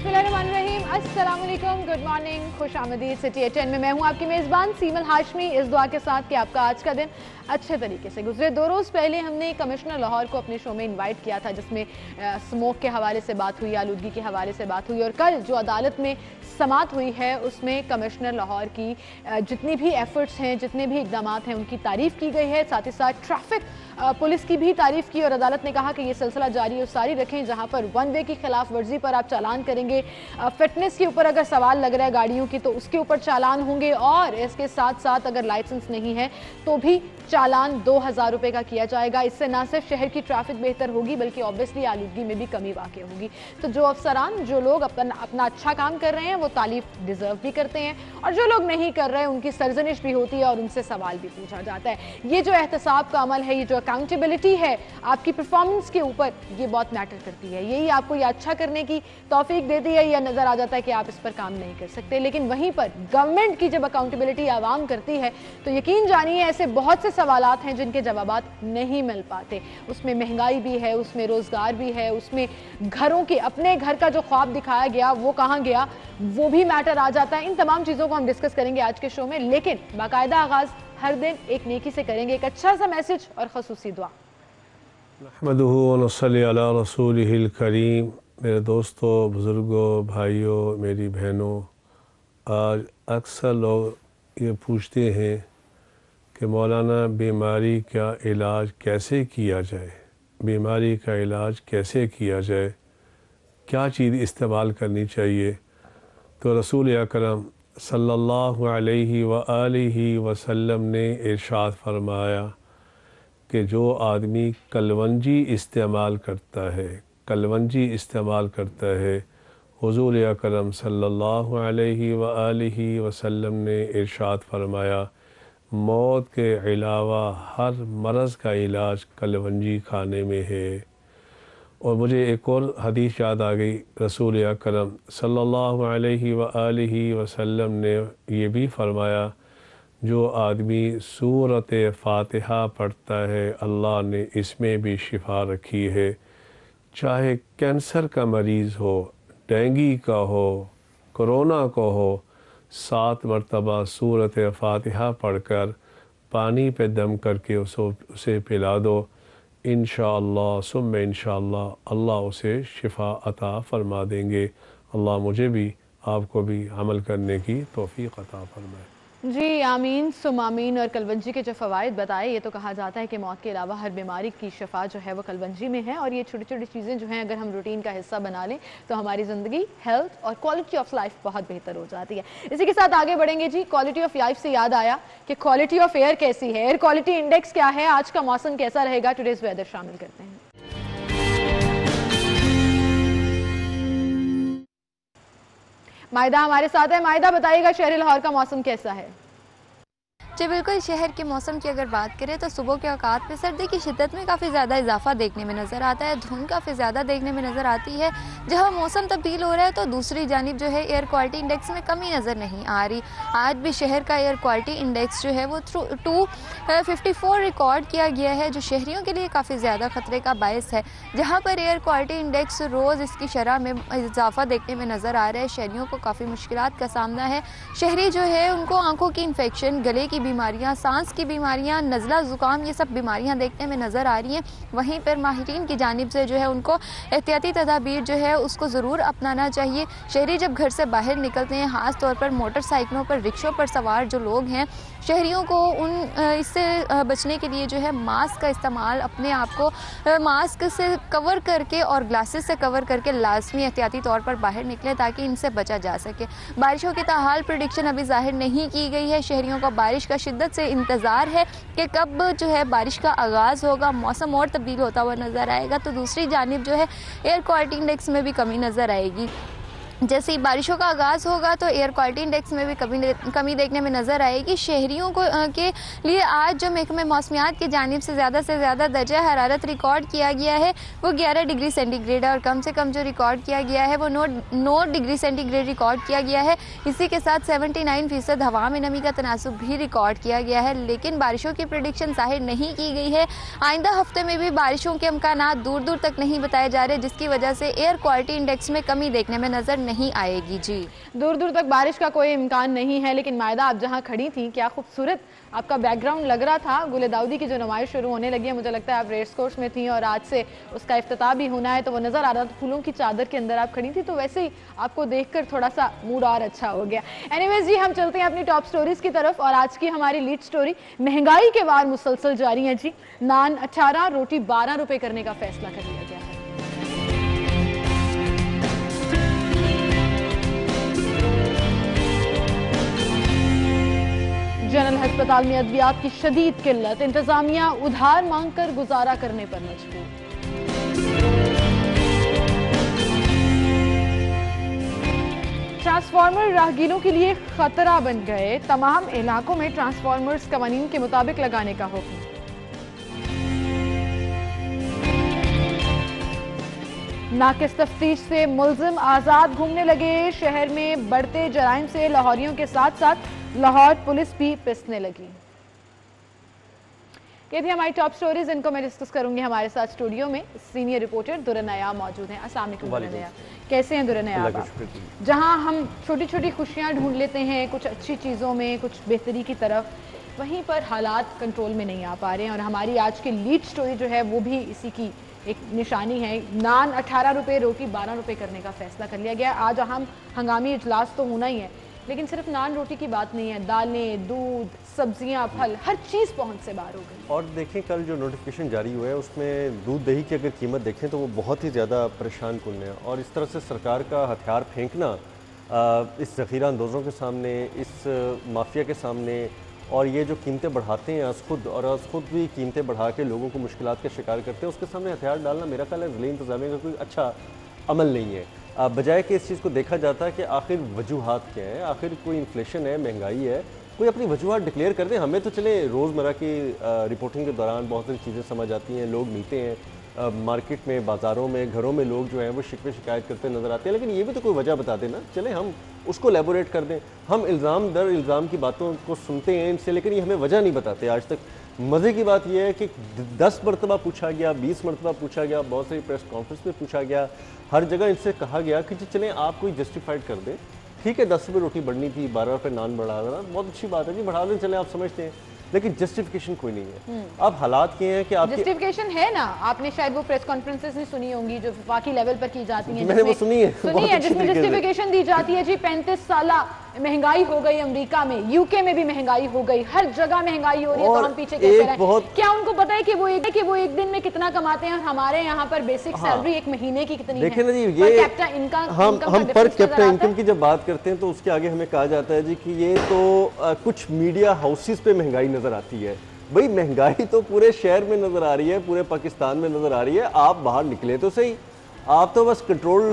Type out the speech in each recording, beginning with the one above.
बिस्मिल्लाहिर्रहमानिर्रहीम, अस्सलाम वालेकुम, गुड मॉर्निंग, खुश आमदीद सिटी 10 में मैं हूँ आपकी मेज़बान सीमल हाशमी, इस दुआ के साथ कि आपका आज का दिन अच्छे तरीके से गुजरे। 2 रोज़ पहले हमने कमिश्नर लाहौर को अपने शो में इनवाइट किया था, जिसमें स्मोक के हवाले से बात हुई, आलूदगी के हवाले से बात हुई, और कल जो अदालत में समात हुई है उसमें कमिश्नर लाहौर की जितनी भी एफर्ट्स हैं, जितने भी इकदाम हैं, उनकी तारीफ़ की गई है। साथ ही साथ ट्रैफिक पुलिस की भी तारीफ़ की और अदालत ने कहा कि ये सिलसिला जारी और सारी रखें, जहाँ पर वन वे की खिलाफ वर्जी पर आप चालान करेंगे, फिटनेस के ऊपर अगर सवाल लग रहा है गाड़ियों की तो उसके ऊपर चालान होंगे, और इसके साथ साथ अगर लाइसेंस नहीं है तो भी चालान 2000 रुपये का किया जाएगा। इससे ना सिर्फ शहर की ट्रैफिक बेहतर होगी बल्कि ऑब्वियसली आलूदगी में भी कमी वाक़ई होगी। तो जो अफसरान, जो लोग अपना अच्छा काम कर रहे हैं वो तारीफ डिजर्व भी करते हैं, और जो लोग नहीं कर रहे हैं उनकी सरजनिश भी होती है और उनसे सवाल भी पूछा जाता है। ये जो एहतसाब का अमल है, ये जो अकाउंटेबिलिटी है आपकी परफॉर्मेंस के ऊपर, ये बहुत मैटर करती है। यही आपको ये अच्छा करने की तौफीक देती है, या नज़र आ जाता है कि आप इस पर काम नहीं कर सकते। लेकिन वहीं पर गवर्नमेंट की जब अकाउंटेबिलिटी आवाम करती है तो यकीन जानिए ऐसे बहुत से सवालात हैं जिनके जवाबात नहीं मिल पाते। उसमें महंगाई भी है, उसमें रोज़गार भी है, उसमें घरों के, अपने घर का जो ख्वाब दिखाया गया वो कहाँ गया, वो भी मैटर आ जाता है। इन तमाम चीज़ों को हम डिस्कस करेंगे आज के शो में, लेकिन बाकायदा आगाज़ हर दिन एक नेकी से करेंगे, एक अच्छा सा मैसेज और ख़ुसूसी दुआ। नहमदुहु व नस्सली अला रसूलिहिल करीम। मेरे दोस्तों, बुज़ुर्गों, भाइयों, मेरी बहनों, आज अक्सर लोग ये पूछते हैं कि मौलाना बीमारी का इलाज कैसे किया जाए, बीमारी का इलाज कैसे किया जाए, क्या चीज़ इस्तेमाल करनी चाहिए। तो रसूल अकरम सल्लल्लाहु अलैहि व आलिहि वसल्लम ने इरशाद फरमाया कि जो आदमी कलवंजी इस्तेमाल करता है, कलवंजी इस्तेमाल करता है, हुज़ूर अकरम सल्लल्लाहु अलैहि व आलिहि वसल्लम ने इरशाद फरमाया मौत के अलावा हर मरज़ का इलाज कलवंजी खाने में है। और मुझे एक और हदीस याद आ गई, रसूल अकरम सल्लल्लाहु अलैहि व आलिहि वसल्लम ने ये भी फरमाया जो आदमी सूरत फ़ातिहा पढ़ता है अल्लाह ने इसमें भी शिफा रखी है। चाहे कैंसर का मरीज़ हो, डेंगू का हो, कोरोना का हो, 7 मरतबा सूरत फ़ातिहा पढ़कर पानी पे दम करके उसे पिला दो, इंशाअल्लाह सुम्मा इंशाअल्लाह अल्लाह उसे शिफा अता फ़रमा देंगे। अल्लाह मुझे भी आपको भी अमल करने की तौफ़ीक़ अता फ़रमाए। जी आमीन सुम आमीन। और कलवंजी के जो फ़वाइद बताए, ये तो कहा जाता है कि मौत के अलावा हर बीमारी की शिफा जो है वो कलवंजी में है, और ये छोटी छोटी चीज़ें जो हैं अगर हम रूटीन का हिस्सा बना लें तो हमारी ज़िंदगी, हेल्थ और क्वालिटी ऑफ लाइफ बहुत बेहतर हो जाती है। इसी के साथ आगे बढ़ेंगे जी। क्वालिटी ऑफ लाइफ से याद आया कि क्वालिटी ऑफ एयर कैसी है, एयर क्वालिटी इंडेक्स क्या है, आज का मौसम कैसा रहेगा, टुडेज़ वेदर शामिल करते हैं। मायदा हमारे साथ है। मायदा बताइएगा शहर लाहौर का मौसम कैसा है? जी बिल्कुल, शहर के मौसम की अगर बात करें तो सुबह के औकात में सर्दी की शिद्दत में काफ़ी ज़्यादा इजाफा देखने में नज़र आता है, धुंध काफ़ी ज़्यादा देखने में नज़र आती है। जहां मौसम तब्दील हो रहा है तो दूसरी जानिब जो है एयर क्वालिटी इंडेक्स में कमी नज़र नहीं आ रही। आज भी शहर का एयर क्वालिटी इंडेक्स जो है वो 254 रिकॉर्ड किया गया है, जो शहरियों के लिए काफ़ी ज़्यादा ख़तरे का बायस है। जहाँ पर एयर क्वालिटी इंडेक्स रोज़ इसकी शरह में इजाफा देखने में नज़र आ रहा है, शहरियों को काफ़ी मुश्किलात का सामना है। शहरी जो है उनको आँखों की इन्फेक्शन, गले की बीमारियां, सांस की बीमारियां, नज़ला ज़ुकाम, ये सब बीमारियां देखने में नज़र आ रही हैं। वहीं पर माहिरीन की जानिब से जो है उनको एहतियाती तदाबीर जो है उसको ज़रूर अपनाना चाहिए। शहरी जब घर से बाहर निकलते हैं, ख़ास तौर पर मोटरसाइकिलों पर, रिक्शों पर सवार जो लोग हैं, शहरियों को इससे बचने के लिए जो है मास्क का इस्तेमाल, अपने आप को मास्क से कवर करके और ग्लासेस से कवर करके लाजमी एहतियाती तौर पर बाहर निकलें ताकि इनसे बचा जा सके। बारिशों की ताहाल प्रेडिक्शन अभी जाहिर नहीं की गई है। शहरियों का बारिश का शिद्दत से इंतज़ार है कि कब जो है बारिश का आगाज़ होगा, मौसम और तब्दील होता हुआ नज़र आएगा। तो दूसरी जानिब जो है एयर क्वालिटी इंडेक्स में भी कमी नज़र आएगी। जैसे ही बारिशों का आगाज़ होगा तो एयर क्वालिटी इंडेक्स में भी कमी देखने में नज़र आएगी। शहरियों को के लिए आज जो महकमे मौसमियात की जानिब से ज़्यादा दर्जा हरारत रिकॉर्ड किया गया है वो 11 डिग्री सेंटीग्रेड है, और कम से कम जो रिकॉर्ड किया गया है वो 9 डिग्री सेंटीग्रेड रिकॉर्ड किया गया है। इसी के साथ 79% हवा में नमी का तनासुब भी रिकॉर्ड किया गया है। लेकिन बारिशों की प्रेडिक्शन जाहिर नहीं की गई है। आइंदा हफ्ते में भी बारिशों के इम्कानात दूर दूर तक नहीं बताए जा रहे, जिसकी वजह से एयर क्वालिटी इंडेक्स में कमी देखने में नज़र नहीं आएगी। जी, दूर दूर तक बारिश का कोई इम्कान नहीं है, लेकिन मायदा आप जहां खड़ी थी, क्या खूबसूरत आपका बैकग्राउंड लग रहा था। गुले दाऊदी की जो नुमाइश शुरू होने लगी है, मुझे लगता है आप रेस कोर्स में थी और आज से उसका इफ्तिताह भी होना है, तो वो नज़र आ रहा था। फूलों की चादर के अंदर आप खड़ी थी, तो वैसे ही आपको देखकर थोड़ा सा मूड और अच्छा हो गया। एनीवेज जी, हम चलते हैं अपनी टॉप स्टोरीज की तरफ और आज की हमारी लीड स्टोरी, महंगाई के वार मुसलसल जारी है जी। नान 18, रोटी 12 रुपए करने का फैसला कर लिया गया है। जनरल अस्पताल में अद्वियात की शदीद किल्लत, इंतजामिया उधार मांगकर गुजारा करने पर मजबूर। ट्रांसफार्मर राहगीरों के लिए खतरा बन गए, तमाम इलाकों में ट्रांसफार्मर्स कवानीन के मुताबिक लगाने का हुक्म। नाकिस तफ्तीश से मुलजिम आजाद घूमने लगे, शहर में बढ़ते जराइम से लाहौरियों के साथ साथ लाहौर पुलिस भी पिसने लगी। ये थी हमारी टॉप स्टोरीज, इनको मैं डिस्कस करूंगी। हमारे साथ स्टूडियो में सीनियर रिपोर्टर दुरनया मौजूद हैं। अस्सलाम वालेकुम दुरनया, कैसे हैं दुरनया आप? जहां हम छोटी छोटी खुशियां ढूंढ लेते हैं कुछ अच्छी चीज़ों में, कुछ बेहतरी की तरफ, वहीं पर हालात कंट्रोल में नहीं आ पा रहे हैं और हमारी आज की लीड स्टोरी जो है वो भी इसी की एक निशानी है। नान 18 रुपये, रोटी 12 रुपये करने का फैसला कर लिया गया। आज अहम हंगामी इजलास तो होना ही है, लेकिन सिर्फ नान रोटी की बात नहीं है, दालें, दूध, सब्जियां, फल, हर चीज़ पहुंच से बाहर हो गई। और देखें, कल जो नोटिफिकेशन जारी हुआ है उसमें दूध दही की अगर कीमत देखें तो वो बहुत ही ज़्यादा परेशान कुन है। और इस तरह से सरकार का हथियार फेंकना इस ज़ख़ीरा अंदोज़ों के सामने, इस माफिया के सामने, और ये जो कीमतें बढ़ाते हैं अज़ खुद भी कीमतें बढ़ा के लोगों को मुश्किलात का शिकार करते हैं, उसके सामने हथियार डालना मेरा ख्याल है ज़िले इंतज़ामिया का कोई अच्छा अमल नहीं है। बजाय कि इस चीज़ को देखा जाता है कि आखिर वजूहात क्या है, आखिर कोई इन्फ्लेशन है, महंगाई है, कोई अपनी वजूहात डिक्लेयर कर दे। हमें तो चले रोज़मर्रा की रिपोर्टिंग के दौरान बहुत सारी चीज़ें समझ आती हैं, लोग मिलते हैं मार्केट में, बाज़ारों में, घरों में लोग जो हैं वो शिकवे शिकायत करते नज़र आते हैं, लेकिन ये भी तो कोई वजह बता देना, चले हम उसको एलेबोरेट कर दें। हम इल्ज़ाम दर इल्ज़ाम की बातों को सुनते हैं इनसे, लेकिन ये हमें वजह नहीं बताते आज तक। मज़े की बात यह है कि 10 मरतबा पूछा गया, 20 मरतबा पूछा गया, बहुत सारी प्रेस कॉन्फ्रेंस में पूछा गया, हर जगह इनसे कहा गया कि चलें आप कोई जस्टिफाइड कर दें। ठीक है, 10 रुपये रोटी बढ़नी थी, 12 रुपये नान बढ़ा देना बहुत अच्छी बात है जी, बढ़ा दें, चलें, आप समझते हैं, लेकिन जस्टिफिकेशन कोई नहीं है। अब हालात ये हैं कि आप जस्टिफिकेशन है ना, आपने शायद वो प्रेस कॉन्फ्रेंसेस नहीं सुनी होंगी जो वफाकी लेवल पर की जाती हैं, मैंने वो सुनी है जिसमें जस्टिफिकेशन दी जाती है जी 35 साल महंगाई हो गई अमेरिका में, यूके में भी महंगाई हो गई, हर जगह महंगाई हो रही है, तो हम पीछे कैसे रहे? क्या उनको पता है कि वो एक दिन में कितना कमाते हैं? हमारे यहाँ पर बेसिक सैलरी एक महीने की कितनी देखें ना जी, ये हम पर कैपिटा इनकम की जब बात करते हैं तो उसके आगे हमें कहा जाता है जी कि ये तो कुछ मीडिया हाउसेस पे महंगाई नजर आती है। भाई महंगाई तो पूरे शहर में नजर आ रही है, पूरे पाकिस्तान में नजर आ रही है। आप बाहर निकले तो सही, आप तो बस कंट्रोल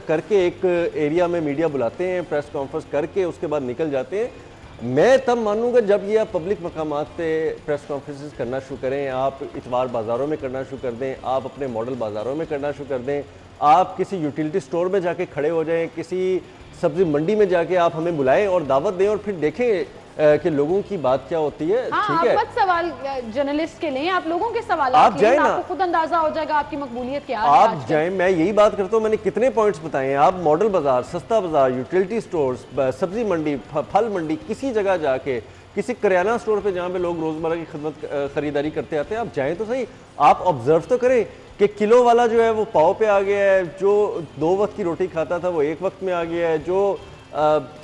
करके एक एरिया में मीडिया बुलाते हैं, प्रेस कॉन्फ्रेंस करके उसके बाद निकल जाते हैं। मैं तब मानूंगा जब ये आप पब्लिक मकामात पे प्रेस कॉन्फ्रेंसेस करना शुरू करें, आप इतवार बाज़ारों में करना शुरू कर दें, आप अपने मॉडल बाज़ारों में करना शुरू कर दें, आप किसी यूटिलिटी स्टोर में जाके खड़े हो जाएं, किसी सब्जी मंडी में जाके आप हमें बुलाएं और दावत दें और फिर देखें कि लोगों की बात क्या होती है। हाँ, ठीक है, मत सवाल जर्नलिस्ट के लिए, आप लोगों के सवाल आप जाए ना, आपको खुद अंदाजा हो जाएगा आपकी मकबूलियत क्या है। आप जाएं, मैं यही बात करता हूँ, मैंने कितने पॉइंट्स बताए हैं। आप मॉडल बाजार, सस्ता बाजार, यूटिलिटी स्टोर्स, सब्जी मंडी, फल मंडी, किसी जगह जाके, किसी करियाना स्टोर पे जहाँ पे लोग रोजमर्रा की खिदमत खरीदारी करते आते हैं, आप जाएं तो सही, आप ऑब्जर्व तो करें कि किलो वाला जो है वो पाव पे आ गया है, जो 2 वक्त की रोटी खाता था वो 1 वक्त में आ गया है, जो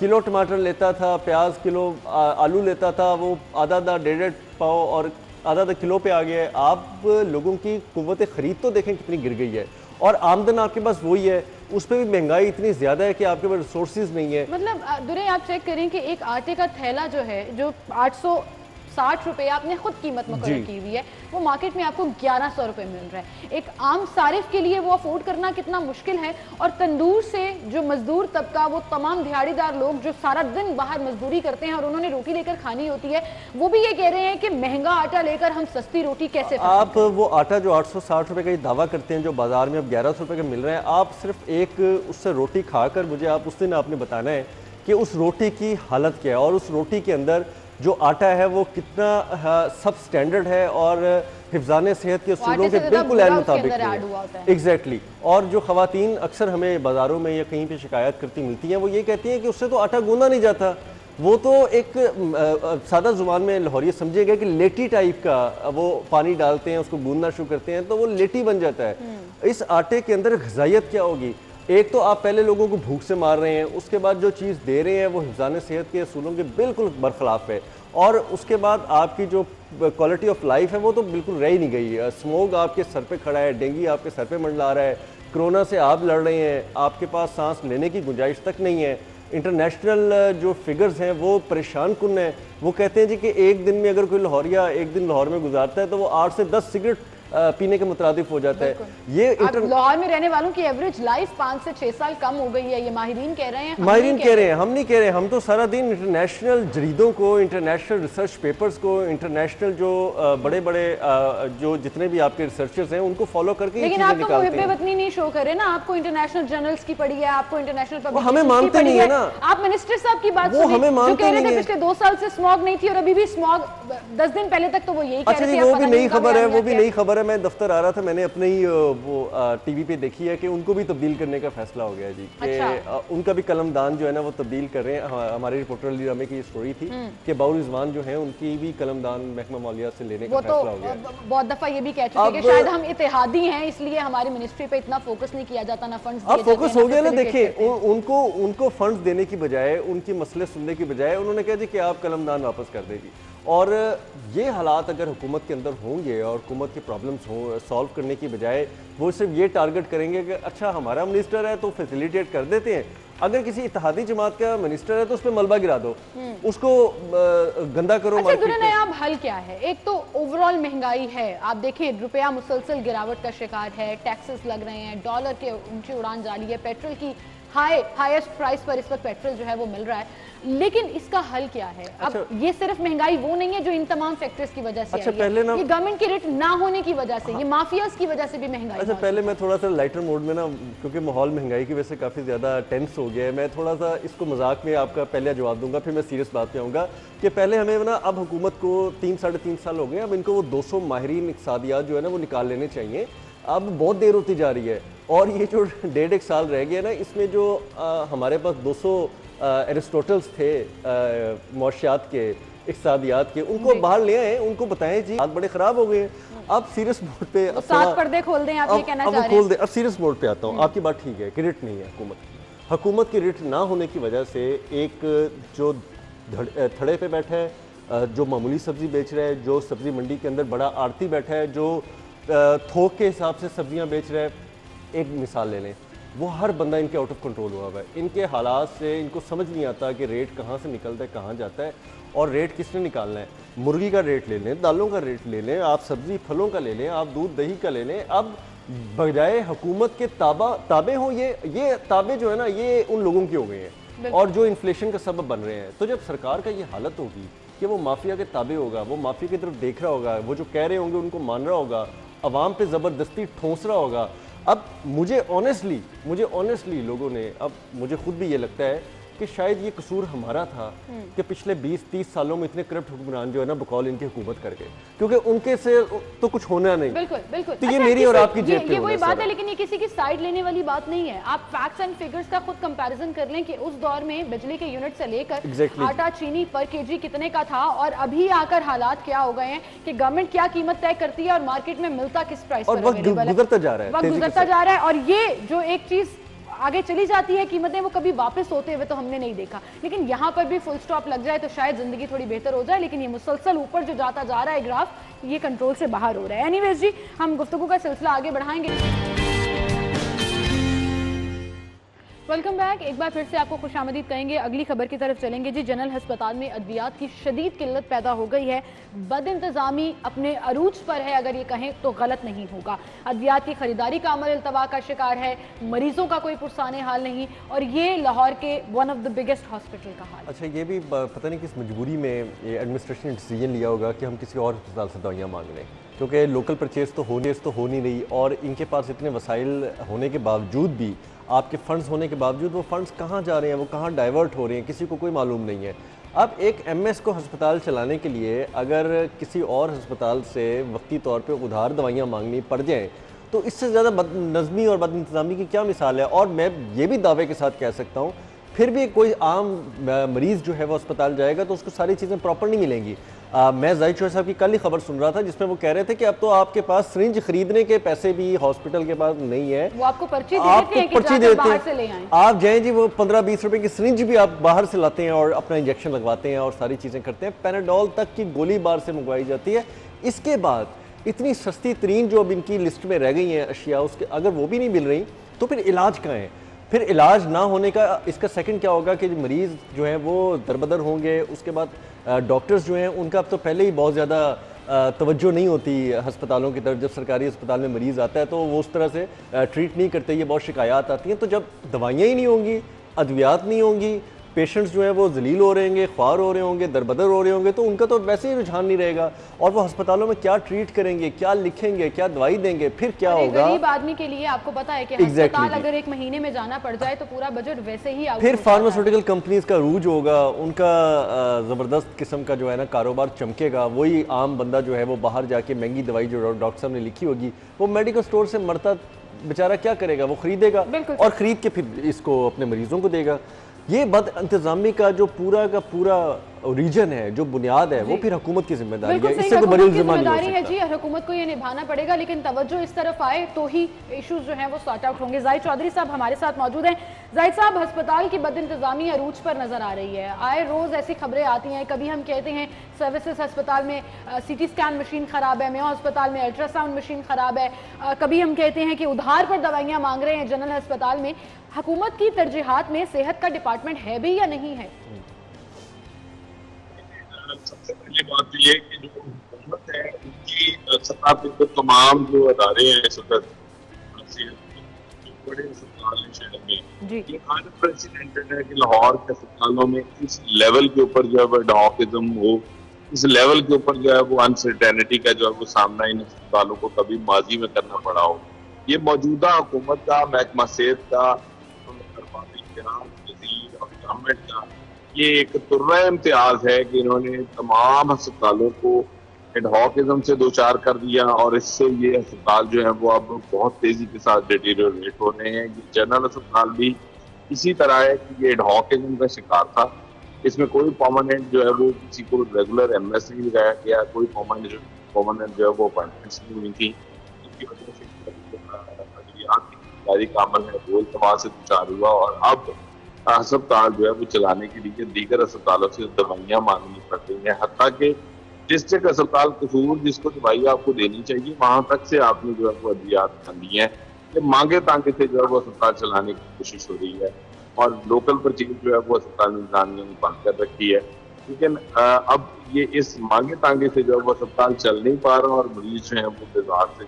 किलो टमाटर लेता था, प्याज किलो आलू लेता था, वो आधा 1.5 पाव और आधा किलो पे आ गया है। आप लोगों की कुव्वत खरीद तो देखें कितनी गिर गई है, और आमदन आपके पास वही है, उस पर भी महंगाई इतनी ज़्यादा है कि आपके पास रिसोर्सेज नहीं है। मतलब दुरे आप चेक करें कि एक आटे का थैला जो है, जो 860 रुपये आपने खुद कीमत मुकर्रर की हुई है, वो मार्केट में आपको 1100 रुपये मिल रहा है। एक आम सारिफ के लिए वो अफोर्ड करना कितना मुश्किल है। और तंदूर से जो मजदूर तबका, वो तमाम दिहाड़ीदार लोग जो सारा दिन बाहर मजदूरी करते हैं और उन्होंने रोटी लेकर खानी होती है, वो भी ये कह रहे हैं कि महंगा आटा लेकर हम सस्ती रोटी कैसे। आप वो आटा जो 860 रुपये का दावा करते हैं, जो बाजार में अब 1100 रुपये का मिल रहा है, आप सिर्फ एक उससे रोटी खाकर मुझे आप उस दिन आपने बताना है कि उस रोटी की हालत क्या है, और उस रोटी के अंदर जो आटा है वो कितना सब स्टैंडर्ड है और हिफ्ज़ान सेहत के असूलों के बिल्कुल ऐन मुताबिक है। एग्जैक्टली। और जो ख़वातीन अक्सर हमें बाज़ारों में या कहीं पे शिकायत करती मिलती हैं, वो ये कहती हैं कि उससे तो आटा गूंदा नहीं जाता, वो तो एक सादा ज़ुबान में लाहौरिया समझिएगा कि लेटी टाइप का, वो पानी डालते हैं, उसको गूंदना शुरू करते हैं तो वो लेटी बन जाता है। इस आटे के अंदर ग़िज़ाइयत क्या होगी? एक तो आप पहले लोगों को भूख से मार रहे हैं, उसके बाद जो चीज़ दे रहे हैं वो हिफ्ज़ान सेहत के असूलों के बिल्कुल बरखिलाफ है, और उसके बाद आपकी जो क्वालिटी ऑफ लाइफ है वो तो बिल्कुल रह ही नहीं गई। स्मोक आपके सर पे खड़ा है, डेंगू आपके सर पे मंडला रहा है, कोरोना से आप लड़ रहे हैं, आपके पास सांस लेने की गुंजाइश तक नहीं है। इंटरनेशनल जो फिगर्स हैं वो परेशान कुन हैं। वो कहते हैं जी कि एक दिन में अगर कोई लाहौरिया एक दिन लाहौर में गुजारता है तो वो 8 से 10 सिगरेट पीने के मुतरादिफ हो जाता है। ये लाहौर में रहने वालों की एवरेज लाइफ 5 से 6 साल कम हो गई है, ये माहिरीन कह रहे हैं। माहिरीन कह रहे हैं, हम नहीं कह रहे। हम तो सारा दिन इंटरनेशनल जरीदों को, इंटरनेशनल रिसर्च पेपर्स को, इंटरनेशनल जो बड़े बड़े जो जितने भी आपके रिसर्चर्स हैं उनको फॉलो करके, लेकिन आप तो मुहिब्बे वतनी नहीं शो कर रहे ना, आपको इंटरनेशनल जर्नल्स की पड़ी है, आपको इंटरनेशनल पब्लिकेशंस हमें मानते नहीं है ना। आप मिनिस्टर साहब की बात वो हमें मानते नहीं है। पिछले 2 साल से स्मॉग नहीं थी और अभी भी स्मॉग 10 दिन पहले तक तो वो यही कह रहे थे। वो भी नई खबर है, वो भी नई खबर है। मैं दफ्तर आ रहा था, मैंने अपने ही वो टीवी पे देखी है कि उनको भी तब्दील करने का फैसला हो गया है जी, कि उनका भी कलमदान जो है ना वो तब्दील कर रहे हैं। हमारे रिपोर्टर अली रामे की ये स्टोरी थी कि बाउल रिजवान जो है उनकी भी कलमदान महकमा मौलियात से लेने का फैसला हो गया। बहुत दफा ये भी कह चुके हैं कि शायद हम इत्तेहादी हैं इसलिए हमारी मिनिस्ट्री पे इतना फोकस नहीं किया जाता, ना फंड्स अब फोकस हो गया ना। देखिए उनको फंड्स देने की बजाय, उनकी मसले सुनने की बजाय उन्होंने कहा जी कि आप कलमदान वापस कर देगी। और ये हालात अगर हुकूमत के अंदर होंगे और हुकूमत की प्रॉब्लम्स हो सॉल्व करने की बजाय वो सिर्फ ये टारगेट करेंगे कि अच्छा हमारा मिनिस्टर है तो फैसिलिटेट कर देते हैं, अगर किसी इत्तेहादी जमात का मिनिस्टर है तो उस पर मलबा गिरा दो, उसको गंदा करो। अच्छा, अब हल क्या है? एक तो ओवरऑल महंगाई है, आप देखिए रुपया मुसलसल गिरावट का शिकार है, टैक्सेस लग रहे हैं, डॉलर के ऊंची उड़ान जारी है, पेट्रोल की हाईएस्ट प्राइस पर इस वक्त पेट्रोल जो है वो मिल रहा है, लेकिन इसका हल क्या है? अब ये सिर्फ महंगाई वो नहीं है जो इन तमाम फैक्टर्स की वजह से आई है, ये गवर्नमेंट की रेट ना होने की वजह से, ये माफियाज की वजह से भी महंगाई। अच्छा, पहले मैं थोड़ा सा लाइटर मोड में ना, क्योंकि माहौल महंगाई की वजह से काफ़ी ज़्यादा टेंस हो गया है, मैं थोड़ा सा इसको मजाक में आपका पहले जवाब दूंगा, फिर मैं सीरियस बात पे आऊँगा कि पहले हमें ना अब हुकूमत को 3-3.5 साल हो गए, अब इनको वो 200 माहिरीन इक़्तिसादियात जो है ना वो निकाल लेने चाहिए। अब बहुत देर होती जा रही है और ये जो 1.5 साल रह गया ना, इसमें जो हमारे पास 200 एरिस्टोटल्स थे मौशियात के, इक़्तिसादियात के, उनको बाहर ले आए, उनको बताएं जी हाथ बड़े ख़राब हो गए हैं। अब सीरियस मोड पे सात पर्दे खोल दें, आप ये कहना चाह रहे हैं? अब सीरियस मोड पे आता हूँ। आपकी बात ठीक है कि रिट नहीं है हुकूमत की रिट ना होने की वजह से एक जो थड़े पे बैठा है, जो मामूली सब्जी बेच रहा है, जो सब्जी मंडी के अंदर बड़ा आड़ती बैठा है, जो थोक के हिसाब से सब्जियां बेच रहा है, एक मिसाल ले लें, वो हर बंदा इनके आउट ऑफ कंट्रोल हुआ हुआ है। इनके हालात से इनको समझ नहीं आता कि रेट कहाँ से निकलता है, कहाँ जाता है, और रेट किसने निकालना है। मुर्गी का रेट ले लें, दालों का रेट ले लें, आप सब्जी फलों का ले लें, आप दूध दही का ले लें। अब बजाय हुकूमत के ताबे हों, ये ताबे जो है ना ये उन लोगों की हो गए हैं और जो इन्फ्लेशन का सबब बन रहे हैं। तो जब सरकार का ये हालत होगी कि वो माफिया के ताबे होगा, वो माफिया की तरफ देख रहा होगा, वो जो कह रहे होंगे उनको मान रहा होगा, अवाम पे ज़बरदस्ती ठोंस रहा होगा। अब मुझे ऑनेस्टली लोगों ने, अब मुझे खुद भी ये लगता है कि शायद ये कसूर हमारा था कि पिछले 20-30 सालों में इतने करप्ट हुक्मरान जो है ना बकौल इनकी हुकूमत करके, क्योंकि उनके से तो कुछ होना नहीं। बिल्कुल। तो ये मेरी और आपकी जेब पे ये वही बात है, लेकिन ये किसी की साइड लेने वाली बात नहीं है। आप फैक्ट्स एंड फिगर्स का खुद कंपैरिजन कर लें कि उस दौर में बिजली के यूनिट से लेकर आटा चीनी पर केजी कितने का था और अभी आकर हालात क्या हो गए हैं कि गवर्नमेंट क्या कीमत तय करती है और मार्केट में मिलता किस प्राइस पर, वक्त गुजरता जा रहा है। और ये जो एक चीज आगे चली जाती है कीमतें, वो कभी वापस होते हुए तो हमने नहीं देखा, लेकिन यहाँ पर भी फुल स्टॉप लग जाए तो शायद जिंदगी थोड़ी बेहतर हो जाए। लेकिन ये मुसलसल ऊपर जो जाता जा रहा है ग्राफ, ये कंट्रोल से बाहर हो रहा है। एनीवेज जी, हम गुफ्तगू का सिलसिला आगे बढ़ाएंगे। Welcome back. एक बार फिर से आपको खुशामदीद कहेंगे। अगली खबर की तरफ चलेंगे जी। जनरल अस्पताल में अद्वियात की शदीद किल्लत पैदा हो गई है। बद इंतजामी अपने अरूज पर है, अगर ये कहें तो गलत नहीं होगा। अद्वियात की खरीदारी का अमल इल्तवा का शिकार है, मरीजों का कोई पुरसाने हाल नहीं, और ये लाहौर के one of the biggest hospital का हाल। अच्छा, ये भी पता नहीं किस मजबूरी में ये एडमिनिस्ट्रेशन ने डिसीजन लिया होगा कि हम किसी और अस्पताल से दवाइयाँ मांग लें, क्योंकि लोकल परचेज तो हो नहीं रही, और इनके पास इतने वसाइल होने के बावजूद भी, आपके फ़ंड्स होने के बावजूद वो फ़ंड्स कहाँ जा रहे हैं, वो कहाँ डाइवर्ट हो रहे हैं, किसी को कोई मालूम नहीं है। अब एक एमएस को अस्पताल चलाने के लिए अगर किसी और अस्पताल से वक्ती तौर पे उधार दवाइयाँ मांगनी पड़ जाएँ तो इससे ज़्यादा बदनज़मी और बदइंतज़ामी की क्या मिसाल है। और मैं ये भी दावे के साथ कह सकता हूँ फिर भी कोई आम मरीज़ जो है वो अस्पताल जाएगा तो उसको सारी चीज़ें प्रॉपर नहीं मिलेंगी। मैं जाहिद शोर साहब की कल ही खबर सुन रहा था जिसमें वो कह रहे थे कि अब तो आपके पास सिरिंज खरीदने के पैसे भी हॉस्पिटल के पास नहीं है, वो आपको पर्ची देते हैं कि जाकर बाहर से ले आएं। आप जाएं जी, वो 15-20 रुपए की सिरिंज भी आप बाहर से लाते हैं और अपना इंजेक्शन लगवाते हैं और सारी चीज़ें करते हैं। पैराडोल तक की गोली बार से मंगवाई जाती है। इसके बाद इतनी सस्ती तरीन जो अब इनकी लिस्ट में रह गई हैं अशिया, उसके अगर वो भी नहीं मिल रही तो फिर इलाज कहाँ है। फिर इलाज ना होने का इसका सेकंड क्या होगा कि मरीज़ जो हैं वो दरबदर होंगे। उसके बाद डॉक्टर्स जो हैं उनका अब तो पहले ही बहुत ज़्यादा तवज्जो नहीं होती हस्पतालों की तरफ। जब सरकारी अस्पताल में मरीज़ आता है तो वो उस तरह से ट्रीट नहीं करते, ये बहुत शिकायत आती हैं। तो जब दवाइयाँ ही नहीं होंगी, अद्वियात नहीं होंगी, पेशेंट्स जो हैं वो जलील हो रहे होंगे, ख्वार हो रहे होंगे, दरबदर हो रहे होंगे, तो उनका तो वैसे ही रुझान नहीं रहेगा। और वो अस्पतालों में क्या ट्रीट करेंगे, क्या लिखेंगे, क्या दवाई देंगे, फिर क्या होगा। गरीब आदमी के लिए आपको पता है कि अस्पताल अगर एक महीने में जाना पड़ जाए तो पूरा बजट वैसे ही फिर फार्मास्यूटिकल कंपनीज का रूज होगा, उनका ज़बरदस्त किस्म का जो है ना कारोबार चमकेगा। वही आम बंदा जो है वो बाहर जाके महंगी दवाई जो डॉक्टर साहब ने लिखी होगी वो मेडिकल स्टोर से मरता बेचारा क्या करेगा, वो खरीदेगा और ख़रीद के फिर इसको अपने मरीजों को देगा। ये बद इंतजामी का जो पूरा का पूरा रीजन है, जो बुनियाद है, वो फिर हुकूमत की जिम्मेदारी है। इससे तो बड़ी जिम्मेदारी है जी, हुकूमत को ये निभाना पड़ेगा। लेकिन तवज्जो इस तरफ आए तो ही इश्यूज जो हैं वो सॉर्ट आउट होंगे। जाहिद चौधरी साहब हमारे साथ मौजूद हैं। जाहिद साहब, अस्पताल की बद इंतजामी अरूज पर नजर आ रही है। आए रोज ऐसी खबरें आती हैं। कभी हम कहते हैं सर्विसेज अस्पताल में CT स्कैन मशीन खराब है, मेयो अस्पताल में अल्ट्रासाउंड मशीन खराब है, कभी हम कहते हैं कि उधार पर दवाइयाँ मांग रहे हैं जनरल अस्पताल में। हुकूमत की तरजीहात में सेहत का डिपार्टमेंट है भी या नहीं है? सबसे पहली बात तो ये कि जो हुकूमत है उनकी सतह पे तो तमाम जो अदारे हैं इस वक्त बड़े अस्पताल हैं शहर में, ये अनप्रेसिडेंटेड है कि लाहौर के अस्पतालों में इस लेवल के ऊपर जो है डॉकिज्म हो, इस लेवल के ऊपर जो है वो अनसर्टेनिटी का जो है वो सामना इन अस्पतालों को कभी माजी में करना पड़ा हो। ये मौजूदा हुकूमत का, महकमा सेहत का, और गवर्नमेंट का ये एक तुर्रा इम्तियाज है कि इन्होंने तमाम अस्पतालों को एडहॉकिज्म से दो चार कर दिया और इससे ये अस्पताल जो है वो अब बहुत तेजी के साथ डिटीरियोरेट हो रहे हैं। ये जनरल अस्पताल भी इसी तरह है कि ये एडहॉकिज्म का शिकार था। इसमें कोई परमानेंट जो है वो किसी को रेगुलर MS नहीं लगाया गया, कोई परमानेंट जो है वो अपॉइंटमेंट्स नहीं हुई थी, जिसकी वजह से का अमल है वो इतमाद से दुचार हुआ। और अब अस्पताल जो है वो चलाने के लिए दीगर अस्पतालों से दवाइयाँ मांगनी पड़ रही हैं। हत्ता के डिस्ट्रिक्ट अस्पताल कसूर जिसको दवाई आपको देनी चाहिए वहां तक से आपने जो है वो अद्वियात खानी है। ये मांगे तांगे से जो है वो अस्पताल चलाने की कोशिश हो रही है और लोकल परचेज जो है वो अस्पताल इंतजामिया ने बंद कर रखी है। लेकिन अब ये इस मांगे तांगे से जो है वो अस्पताल चल नहीं पा रहा और मरीज जो है वो बेजार से।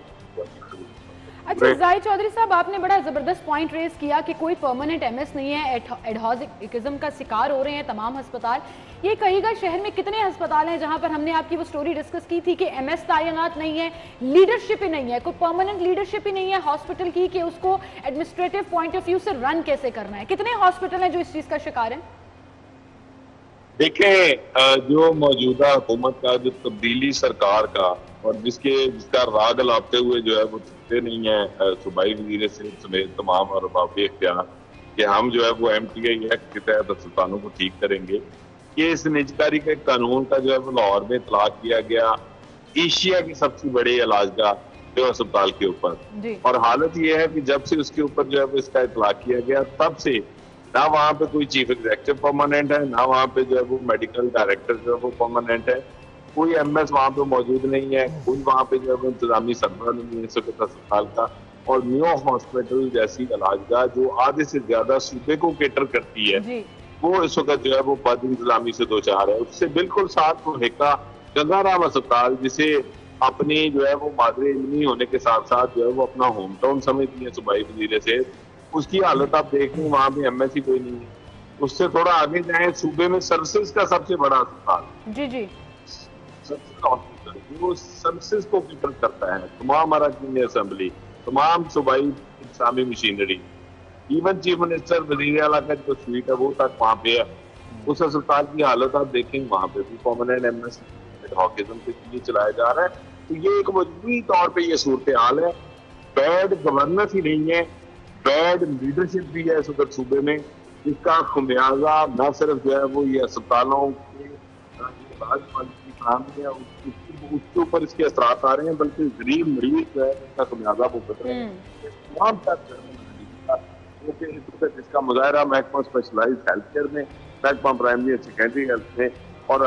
अच्छा जाहिद चौधरी साहब, आपने बड़ा ज़बरदस्त पॉइंट रेज किया कि कोई परमानेंट MS नहीं है, एडहॉकिज्म का शिकार हो रहे हैं तमाम अस्पताल। ये कहिएगा शहर में कितने अस्पताल हैं जहां पर हमने आपकी वो स्टोरी डिस्कस की थी कि MS तैनात नहीं है, लीडरशिप ही नहीं है, कोई परमानेंट लीडरशिप ही नहीं है हॉस्पिटल की कि उसको एडमिनिस्ट्रेटिव पॉइंट ऑफ व्यू से रन कैसे करना है। कितने हॉस्पिटल हैं जो इस चीज़ का शिकार हैं? देखें, जो मौजूदा हुकूमत का जो तब्दीली सरकार का और जिसका राग लाते हुए जो है वो थकते नहीं है सूबाई वज़ीर सेहत समेत तमाम और बाबी इख्तियार कि हम जो है वो MTI एक्ट के तहत अस्पतालों को ठीक करेंगे। ये इस निजकारी के कानून का जो है वो लाहौर में इतलाक किया गया एशिया की सबसे बड़े इलाजगाह जो अस्पताल के ऊपर। और हालत ये है कि जब से उसके ऊपर जो है वो इसका इतलाक किया गया तब से ना वहाँ पे कोई चीफ एग्जीक्यूटिव परमानेंट है, ना वहाँ पे जो है वो मेडिकल डायरेक्टर जो है वो परमानेंट है, कोई MS वहाँ पे मौजूद नहीं है, कोई वहाँ पे जो है वो इंतजामी सरबराह नहीं है इस वक्त अस्पताल का। और न्यू हॉस्पिटल जैसी इलाजगाह जो आधे से ज्यादा सूबे को केटर करती है वो इस वक्त जो है वो बद इंतजामी से दो चार है। उससे बिल्कुल साथ वो हिक्का गंगाराम अस्पताल जिसे अपनी जो है वो मादरे इल्मी होने के साथ साथ जो है वो अपना होम टाउन समझती है सूबाई वज़ीर सेहत, उसकी हालत आप देख लें, वहाँ भी MS ही कोई नहीं है। उससे थोड़ा आगे जाए सूबे में सर्विसेज का सबसे बड़ा अस्पताल सर्विसेज हॉस्पिटल जो सर्विसेज को फिक्र करता है, तमाम अरकान असेंबली, तमाम सूबाई इंतजामी मशीनरी, इवन चीफ मिनिस्टर वज़ीर आला का जो स्वीट है वो तक वहाँ पे है। उस अस्पताल की हालत आप देखें, वहां पे भी परमानेंट एमएस हॉकिज्म के लिए चलाया जा रहा है। तो ये एक मजबूरी तौर पे ये सूरत हाल है। बैड गवर्नेंस ही नहीं है, बैड लीडरशिप भी है इस वक्त सूबे में, जिसका खुमियाजा न सिर्फ जो है वो ये अस्पतालों के इलाज की फराहमी है उसके ऊपर इसके असरात आ रहे हैं, बल्कि गरीब मरीज जो है इसका खुमियाजा भुगत रहे हैं। तमाम जिसका मुजाहरा महकमा स्पेशलाइज हेल्थ केयर में, महकमा प्राइमरी और सेकेंडरी हेल्थ में, और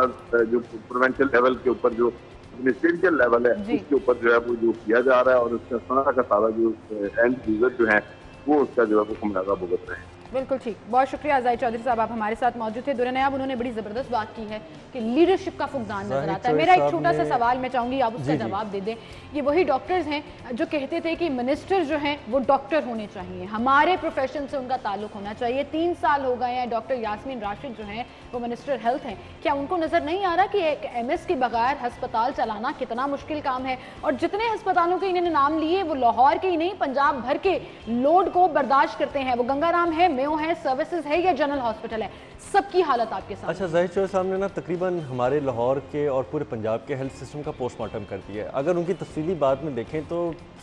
जो प्रोविंशियल लेवल के ऊपर जो मिनिस्ट्रियल लेवल है उसके ऊपर जो है वो जो किया जा रहा है, और उसका सारा का सारा जो एंड यूजर जो है वो उसका जो है वो खुमियाजा भुगत रहे हैं। बिल्कुल ठीक, बहुत शुक्रिया जाहिद चौधरी साहब, आप हमारे साथ मौजूद थे। दुरनायाब उन्होंने बड़ी ज़बरदस्त बात की है कि लीडरशिप का फुकदान नजर आता है। मेरा एक छोटा सा सवाल मैं चाहूँगी आप उसका जवाब दे दें। ये वही डॉक्टर्स हैं जो कहते थे कि मिनिस्टर जो हैं वो डॉक्टर होने चाहिए, हमारे प्रोफेशन से उनका ताल्लुक होना चाहिए। 3 साल हो गए हैं डॉक्टर यास्मीन राशिद जो हैं वो मिनिस्टर हेल्थ हैं, क्या उनको नज़र नहीं आ रहा कि एक MS के बगैर हस्पताल चलाना कितना मुश्किल काम है? और जितने अस्पतालों के इन्होंने नाम लिए वो लाहौर के ही नहीं, पंजाब भर के लोड को बर्दाश्त करते हैं। वो गंगाराम है, मेयो है, सर्विसेज है या जनरल हॉस्पिटल है, सबकी हालत आपके साथ। अच्छा, जाहिद चौधरी साहब ने ना तकरीबन हमारे लाहौर के और पूरे पंजाब के हेल्थ सिस्टम का पोस्टमार्टम कर दिया है। अगर उनकी तफसीली बात में देखें तो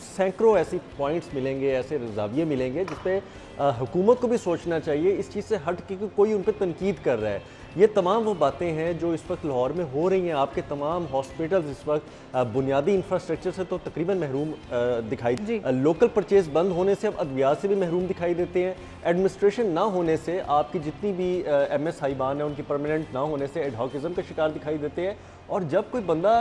सैकड़ों ऐसी पॉइंट्स मिलेंगे, ऐसे रजाविये मिलेंगे जिस पे हुकूमत को भी सोचना चाहिए। इस चीज़ से हट के कोई उन पर तनकीद कर रहा है। ये तमाम वो बातें हैं जो इस वक्त लाहौर में हो रही हैं। आपके तमाम हॉस्पिटल्स इस वक्त बुनियादी इंफ्रास्ट्रक्चर से तो तकरीबन महरूम दिखाई, लोकल परचेज बंद होने से अब अद्वियात से भी महरूम दिखाई देते हैं। एडमिनिस्ट्रेशन ना होने से आपकी जितनी भी MS साहिबान है उनकी परमानेंट ना होने से एडहॉकिज्म का शिकार दिखाई देते हैं। और जब कोई बंदा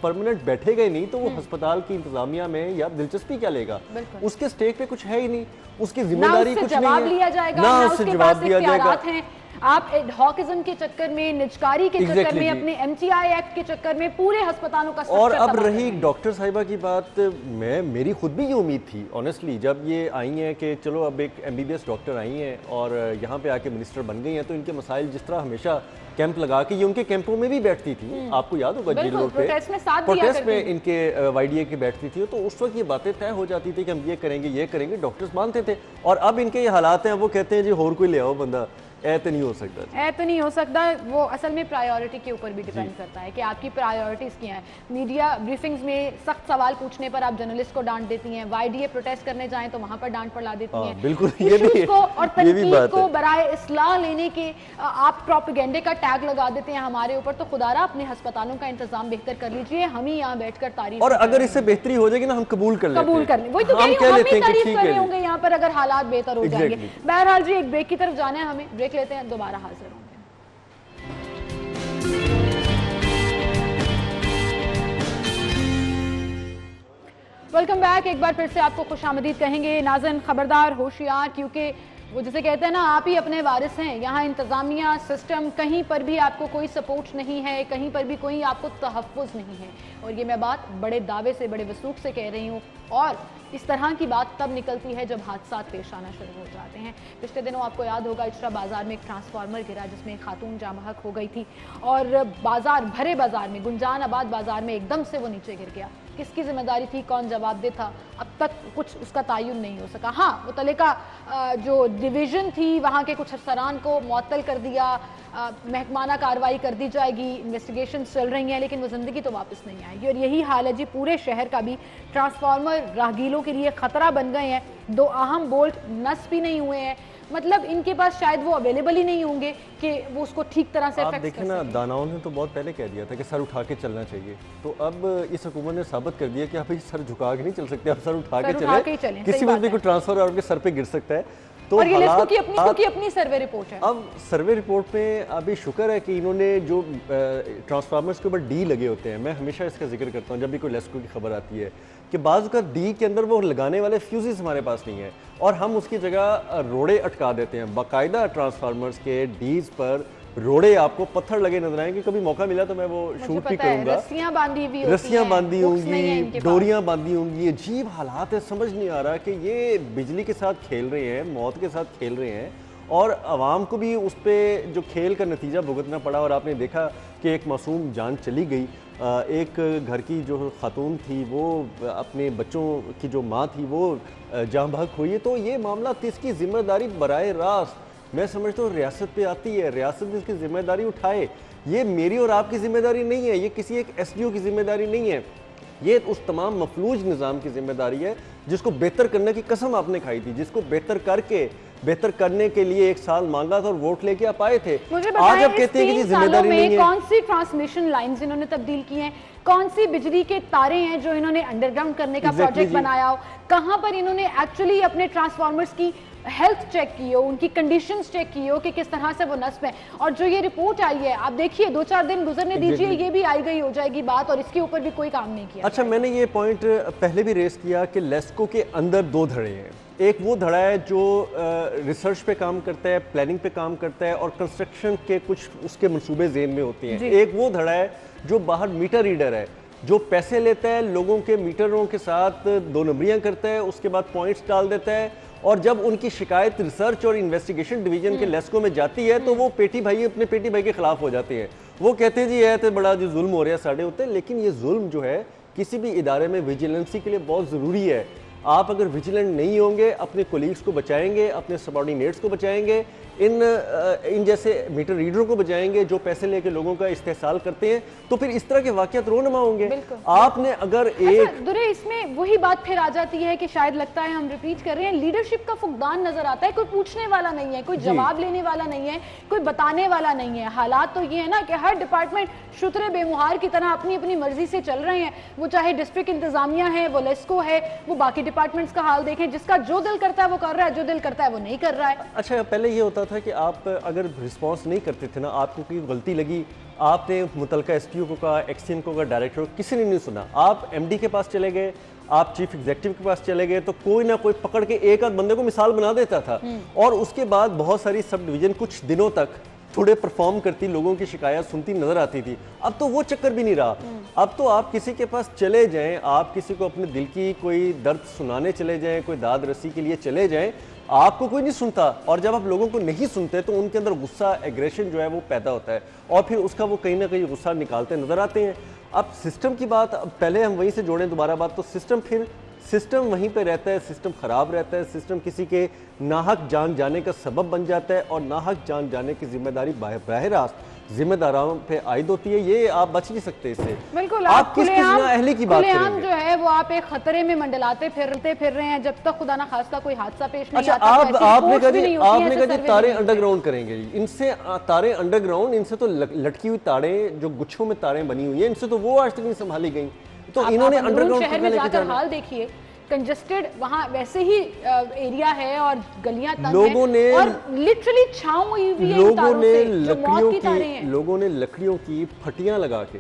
परमानेंट बैठेगा ही नहीं तो वो अस्पताल की इंतजामिया में या दिलचस्पी क्या लेगा? उसके स्टेक पे कुछ है ही नहीं, उसकी जिम्मेदारी कुछ नहीं है, लिया जाएगा, ना उससे जवाब दिया जाएगा। आप एडहॉकिज्म के चक्कर में, निजकारी के चक्कर में, अपने MTI एक्ट के चक्कर में पूरे अस्पतालों का और अब रही डॉक्टर साहिबा की बात, मेरी खुद भी ये उम्मीद थी ऑनेस्टली जब ये आई हैं कि चलो अब एक MBBS डॉक्टर आई हैं और यहाँ पे आके मिनिस्टर बन गई हैं तो इनके मसाइल जिस तरह हमेशा कैंप लगा के ये उनके कैंपों में भी बैठती थी, आपको याद होगा जेल रोड पे प्रोटेस्ट में इनके YDA के बैठती थी, तो उस वक्त ये बातें तय हो जाती थी कि हम ये करेंगे, डॉक्टर्स मानते थे। और अब इनके ये हालात हैं, वो कहते हैं जी और कोई ले आओ बंदा, तो नहीं हो सकता। वो असल में प्रायोरिटी के ऊपर भी डिपेंड करता है कि आपकी प्रायोरिटीज क्या हैं। मीडिया ब्रीफिंग्स में सख्त सवाल पूछने पर आप जर्नलिस्ट को डांट देती हैं, YDA प्रोटेस्ट करने जाएं तो वहां पर डांट पड़ा देती हैं। बिल्कुल, ये भी को और तनकीद को बराए इस्लाह लेने के आप प्रोपेगेंडे का टैग लगा देते हैं हमारे ऊपर। तो खुदारा अपने अस्पतालों का इंतजाम बेहतर कर लीजिए, हम ही यहाँ बैठकर तारीफ, और अगर इससे बेहतरी हो जाएगी ना हम कबूल कर लें, वही तो हम तारीफ कर रहे होंगे यहाँ पर अगर हालात बेहतर हो जाएंगे। बहरहाल जी एक ब्रेक की तरफ जाना है हमें, ब्रेक लेते हैं, दोबारा हाजिर होंगे। वेलकम बैक, एक बार फिर से आपको खुशामदीद कहेंगे। नाज़रीन खबरदार, होशियार, क्योंकि वो जिसे कहते हैं ना आप ही अपने वारिस हैं। यहाँ इंतज़ामिया सिस्टम कहीं पर भी आपको कोई सपोर्ट नहीं है, कहीं पर भी कोई आपको तहफ़्फ़ुज़ नहीं है। और ये मैं बात बड़े दावे से, बड़े वसूख से कह रही हूँ। और इस तरह की बात तब निकलती है जब हादसा पेश आना शुरू हो जाते हैं। पिछले दिनों आपको याद होगा इचरा बाजार में एक ट्रांसफार्मर गिरा जिसमें एक खातून जाँ बहक हो गई थी और बाजार, भरे बाजार में, गुंजान आबाद बाजार में एकदम से वो नीचे गिर गया। किसकी जिम्मेदारी थी, कौन जवाबदेह था, अब तक कुछ उसका तायुन नहीं हो सका। हाँ, मुतल्लिका जो डिवीज़न थी वहाँ के कुछ अफसरान को मुअत्तल कर दिया, महकमाना कार्रवाई कर दी जाएगी, इन्वेस्टिगेशन चल रही हैं, लेकिन वो ज़िंदगी तो वापस नहीं आएगी। और यही हाल है जी पूरे शहर का भी। ट्रांसफार्मर राहगीरों के लिए ख़तरा बन गए हैं। 2 अहम बोल्ट नस्ब भी नहीं हुए हैं, मतलब इनके पास शायद वो अवेलेबल ही नहीं होंगे कि वो उसको ठीक तरह से आप देखें ना, दानाओं ने तो बहुत पहले कह दिया था कि सर उठा के चलना चाहिए। तो अब इस हुकूमत ने साबित कर दिया कि आप सर झुका के नहीं चल सकते, आप सर उठा के चले। किसी वक्त भी कोई ट्रांसफर आपके सर पे गिर सकता है। तो और ये अपनी सर्वे रिपोर्ट है। अब सर्वे रिपोर्ट में अभी शुक्र है कि इन्होंने जो ट्रांसफार्मर्स के ऊपर डी लगे होते हैं, मैं हमेशा इसका जिक्र करता हूँ जब भी कोई लेस्को की खबर आती है कि बाज़ का डी के अंदर वो लगाने वाले फ्यूजेस हमारे पास नहीं है और हम उसकी जगह रोड़े अटका देते हैं। बाकायदा ट्रांसफार्मर्स के डीज पर रोड़े आपको पत्थर लगे नजर आएंगे। कभी मौका मिला तो मैं वो शूट भी करूंगा। रस्सियां बांधी होंगी, डोरियां बांधी होंगी। अजीब हालात है, समझ नहीं आ रहा कि ये बिजली के साथ खेल रहे हैं, मौत के साथ खेल रहे हैं और आवाम को भी उस पर जो खेल का नतीजा भुगतना पड़ा। और आपने देखा कि एक मासूम जान चली गई। एक घर की जो खातून थी वो अपने बच्चों की जो माँ थी वो जाँ बहक हुई है। तो ये मामला, इसकी जिम्मेदारी बराए रास्त मैं समझता हूँ रियासत पे आती है, रियासत इसकी जिम्मेदारी उठाए। ये मेरी और आपकी जिम्मेदारी नहीं है, ये किसी एक SDO की जिम्मेदारी नहीं है, ये उस तमाम मफलूज निज़ाम की जिम्मेदारी है जिसको बेहतर करने की कसम आपने खाई थी, जिसको बेहतर करने के लिए 1 साल मांगा था और वोट लेके आप आए थे। आज आप कहते हैं कि जिम्मेदारी नहीं है। कौन सी ट्रांसमिशन लाइंस इन्होंने तब्दील की हैं, कौन सी बिजली के तारे हैं जो इन्होंने अंडरग्राउंड करने का प्रोजेक्ट बनाया हो, कहां पर इन्होंने एक्चुअली अपने ट्रांसफार्मर्स की हेल्थ चेक की हो, उनकी कंडीशंस चेक की हो कि किस तरह से वो नस्ब है। और जो ये रिपोर्ट आई है, आप देखिए 2-4 दिन गुजरने दीजिए, ये भी आई गई हो जाएगी बात, और इसके ऊपर भी कोई काम नहीं किया। अच्छा, मैंने ये पॉइंट पहले भी रेस किया कि लेस्को के अंदर 2 धड़े हैं। एक वो धड़ा है जो रिसर्च पे काम करता है, प्लानिंग पे काम करता है और कंस्ट्रक्शन के कुछ उसके मंसूबे ज़ेन में होती हैं। एक वो धड़ा है जो बाहर मीटर रीडर है, जो पैसे लेता है, लोगों के मीटरों के साथ 2 नंबरियां करता है, उसके बाद पॉइंट्स डाल देता है, और जब उनकी शिकायत रिसर्च और इन्वेस्टिगेशन डिवीजन के लेस्को में जाती है तो वो अपने पेटी भाई के खिलाफ हो जाती है। वो कहते हैं जी ये तो बड़ा जो जुल्म हो रहा है साढ़े होते हैं, लेकिन ये जुल्म जो है किसी भी इदारे में विजिलेंसी के लिए बहुत ज़रूरी है। आप अगर विजिलेंट नहीं होंगे, अपने कोलीग्स को बचाएंगे, अपने सबॉर्डिनेट्स को बचाएंगे, इन जैसे मीटर रीडरों को बचाएंगे जो पैसे लेके लोगों का इस्तेहसाल करते हैं, तो फिर इस तरह के वाकयात रोनमा होंगे। आपने अगर दुरे इसमें वही बात फिर आ जाती है कि शायद लगता है हम रिपीट कर रहे हैं, लीडरशिप का फुकदान नजर आता है। कोई पूछने वाला नहीं है, कोई जवाब लेने वाला नहीं है, कोई बताने वाला नहीं है। हालात तो ये है ना कि हर डिपार्टमेंट शुतरे बेमुहार की तरह अपनी अपनी मर्जी से चल रहे हैं। वो चाहे डिस्ट्रिक्ट इंतजामिया है, वो लेस्को है, वो बाकी डिपार्टमेंट्स का हाल देखें, जिसका जो दिल करता है वो कर रहा है, जो दिल करता है वो नहीं कर रहा है। अच्छा, पहले ये होता था कि आप अगर रिस्पॉन्स नहीं करते थे ना, आपको कोई गलती लगी, आपने मुतलका SPO को कहा, एक्सचेंज को कहा, डायरेक्टर को, किसी ने नहीं सुना। आप MD के पास चले गए, आप चीफ एग्जीक्यूटिव के पास चले गए, तो कोई ना कोई पकड़ के एक आध बंदे को मिसाल बना देता था, और उसके बाद बहुत सारी सब डिवीजन कुछ दिनों तक थोड़े परफॉर्म करती, लोगों की शिकायत सुनती नजर आती थी। अब तो वो चक्कर भी नहीं रहा। अब तो आप किसी के पास चले जाएं, आप किसी को अपने दिल की कोई दर्द सुनाने चले जाएं, कोई दाद रसी के लिए चले जाएं, आपको कोई नहीं सुनता। और जब आप लोगों को नहीं सुनते तो उनके अंदर गुस्सा, एग्रेशन जो है वो पैदा होता है, और फिर उसका वो कहीं ना कहीं गुस्सा निकालते नजर आते हैं। अब सिस्टम की बात पहले हम वहीं से जोड़ें दोबारा बात, तो सिस्टम वहीं पे रहता है, सिस्टम ख़राब रहता है, सिस्टम किसी के नाहक जान जाने का सबब बन जाता है, और नाहक जान जाने की जिम्मेदारी बराह रास्त जिम्मेदारों पे आयद होती है। ये आप बच नहीं सकते इससे। बिल्कुल, आप किस अहली की बात करेंगे? जो है वो आप एक खतरे में मंडलाते फिर रहे हैं, जब तक खुदा ना खास्ता कोई हादसा पेश नहीं आता। तो आपने कहा तारे अंडरग्राउंड करेंगे, इनसे तारे अंडरग्राउंड, इनसे तो लटकी हुई तारे जो गुच्छों में तारे बनी हुई है, इनसे तो वो आज तक नहीं संभाली गई। तो इन्होंने अंडरग्राउंड शहर में जाकर हाल देखिए, कंजेस्टेड वहाँ वैसे ही एरिया है और गलियां तंग लोगों ने और लिटरली छांव हुई हुई है लोगों ने लकड़ियों की फटियां लगा के